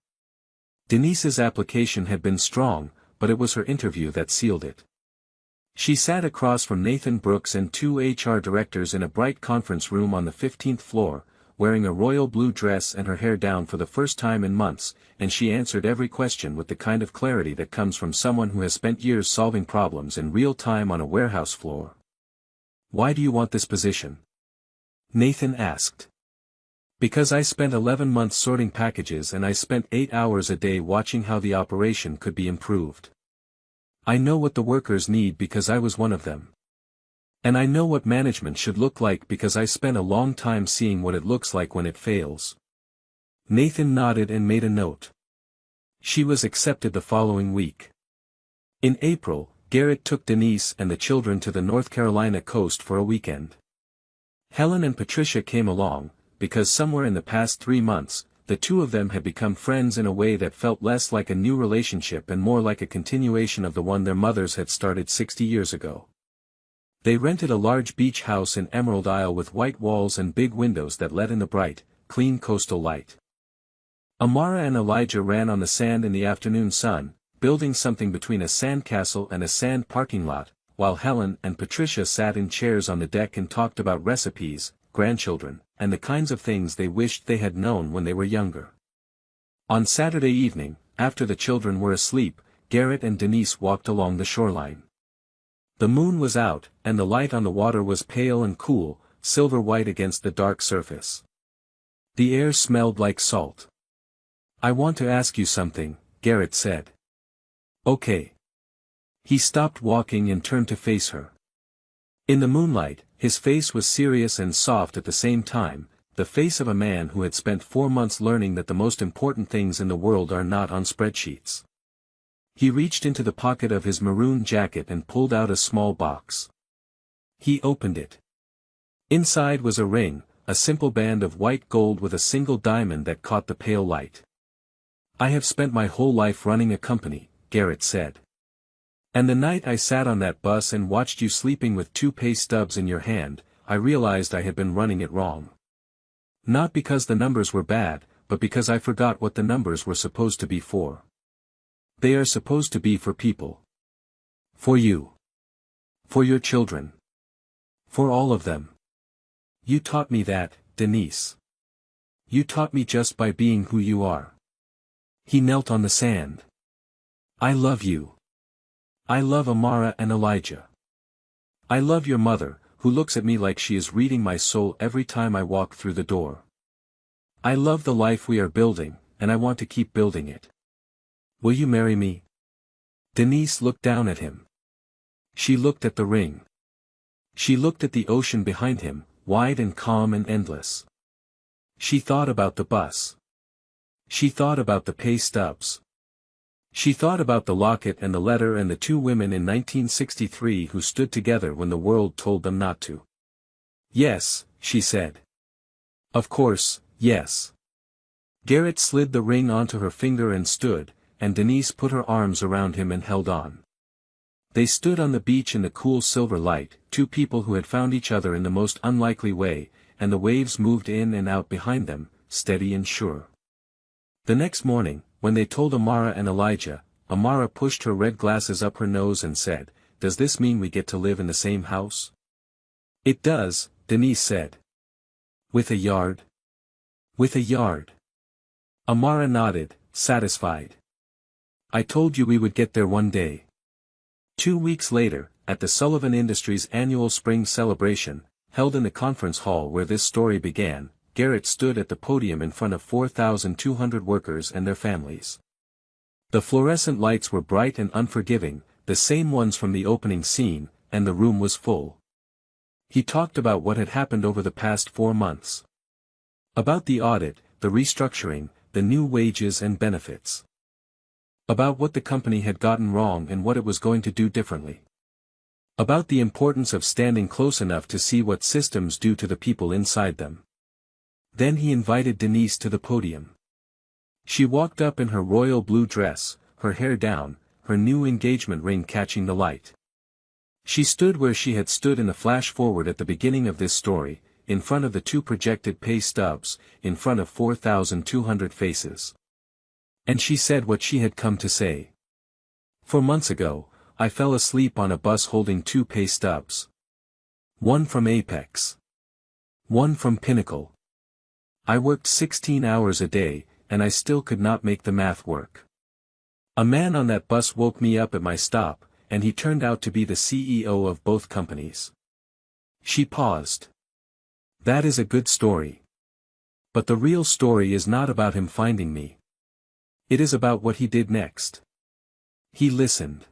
Denise's application had been strong, but it was her interview that sealed it. She sat across from Nathan Brooks and two HR directors in a bright conference room on the 15th floor, wearing a royal blue dress and her hair down for the first time in months, and she answered every question with the kind of clarity that comes from someone who has spent years solving problems in real time on a warehouse floor. "Why do you want this position?" Nathan asked. "Because I spent 11 months sorting packages and I spent 8 hours a day watching how the operation could be improved. I know what the workers need because I was one of them. And I know what management should look like because I spent a long time seeing what it looks like when it fails." Nathan nodded and made a note. She was accepted the following week. In April, Garrett took Denise and the children to the North Carolina coast for a weekend. Helen and Patricia came along, because somewhere in the past 3 months, the two of them had become friends in a way that felt less like a new relationship and more like a continuation of the one their mothers had started 60 years ago. They rented a large beach house in Emerald Isle with white walls and big windows that let in the bright, clean coastal light. Amara and Elijah ran on the sand in the afternoon sun, building something between a sandcastle and a sand parking lot, while Helen and Patricia sat in chairs on the deck and talked about recipes, grandchildren, and the kinds of things they wished they had known when they were younger. On Saturday evening, after the children were asleep, Garrett and Denise walked along the shoreline. The moon was out, and the light on the water was pale and cool, silver-white against the dark surface. The air smelled like salt. "I want to ask you something," Garrett said. "Okay." He stopped walking and turned to face her. In the moonlight, his face was serious and soft at the same time, the face of a man who had spent 4 months learning that the most important things in the world are not on spreadsheets. He reached into the pocket of his maroon jacket and pulled out a small box. He opened it. Inside was a ring, a simple band of white gold with a single diamond that caught the pale light. "I have spent my whole life running a company," Garrett said. "And the night I sat on that bus and watched you sleeping with 2 pay stubs in your hand, I realized I had been running it wrong. Not because the numbers were bad, but because I forgot what the numbers were supposed to be for. They are supposed to be for people. For you. For your children. For all of them. You taught me that, Denise. You taught me just by being who you are." He knelt on the sand. "I love you. I love Amara and Elijah. I love your mother, who looks at me like she is reading my soul every time I walk through the door. I love the life we are building, and I want to keep building it. Will you marry me?" Denise looked down at him. She looked at the ring. She looked at the ocean behind him, wide and calm and endless. She thought about the bus. She thought about the pay stubs. She thought about the locket and the letter and the 2 women in 1963 who stood together when the world told them not to. "Yes," she said. "Of course, yes." Garrett slid the ring onto her finger and stood, and Denise put her arms around him and held on. They stood on the beach in the cool silver light, two people who had found each other in the most unlikely way, and the waves moved in and out behind them, steady and sure. The next morning, when they told Amara and Elijah, Amara pushed her red glasses up her nose and said, "Does this mean we get to live in the same house?" "It does," Denise said. "With a yard?" "With a yard." Amara nodded, satisfied. "I told you we would get there one day." 2 weeks later, at the Sullivan Industries annual spring celebration, held in the conference hall where this story began, Garrett stood at the podium in front of 4,200 workers and their families. The fluorescent lights were bright and unforgiving, the same ones from the opening scene, and the room was full. He talked about what had happened over the past 4 months. About the audit, the restructuring, the new wages and benefits. About what the company had gotten wrong and what it was going to do differently. About the importance of standing close enough to see what systems do to the people inside them. Then he invited Denise to the podium. She walked up in her royal blue dress, her hair down, her new engagement ring catching the light. She stood where she had stood in the flash forward at the beginning of this story, in front of the 2 projected pay stubs, in front of 4,200 faces. And she said what she had come to say. 4 months ago, I fell asleep on a bus holding 2 pay stubs. One from Apex. One from Pinnacle. I worked 16 hours a day, and I still could not make the math work. A man on that bus woke me up at my stop, and he turned out to be the CEO of both companies. She paused. That is a good story. But the real story is not about him finding me. It is about what he did next. He listened.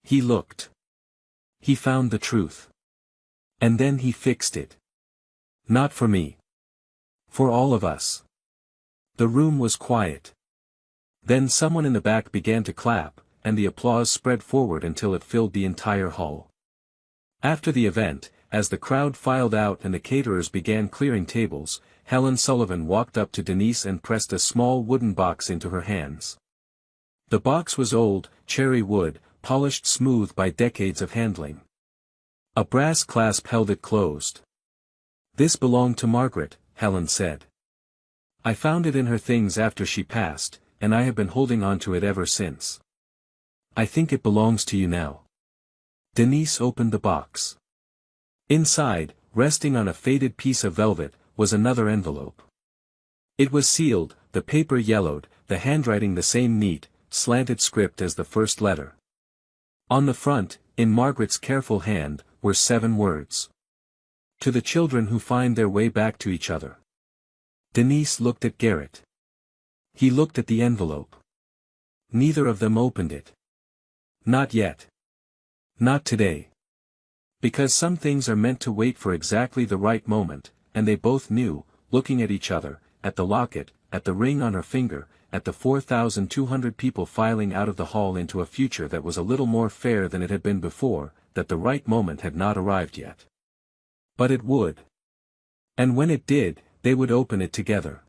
He looked. He found the truth. And then he fixed it. Not for me. For all of us. The room was quiet. Then someone in the back began to clap, and the applause spread forward until it filled the entire hall. After the event, as the crowd filed out and the caterers began clearing tables, Helen Sullivan walked up to Denise and pressed a small wooden box into her hands. The box was old, cherry wood, polished smooth by decades of handling. A brass clasp held it closed. "This belonged to Margaret," Helen said. "I found it in her things after she passed, and I have been holding on to it ever since. I think it belongs to you now." Denise opened the box. Inside, resting on a faded piece of velvet, was another envelope. It was sealed, the paper yellowed, the handwriting the same neat, slanted script as the first letter. On the front, in Margaret's careful hand, were 7 words. "To the children who find their way back to each other." Denise looked at Garrett. He looked at the envelope. Neither of them opened it. Not yet. Not today. Because some things are meant to wait for exactly the right moment, and they both knew, looking at each other, at the locket, at the ring on her finger, at the 4,200 people filing out of the hall into a future that was a little more fair than it had been before, that the right moment had not arrived yet. But it would. And when it did, they would open it together.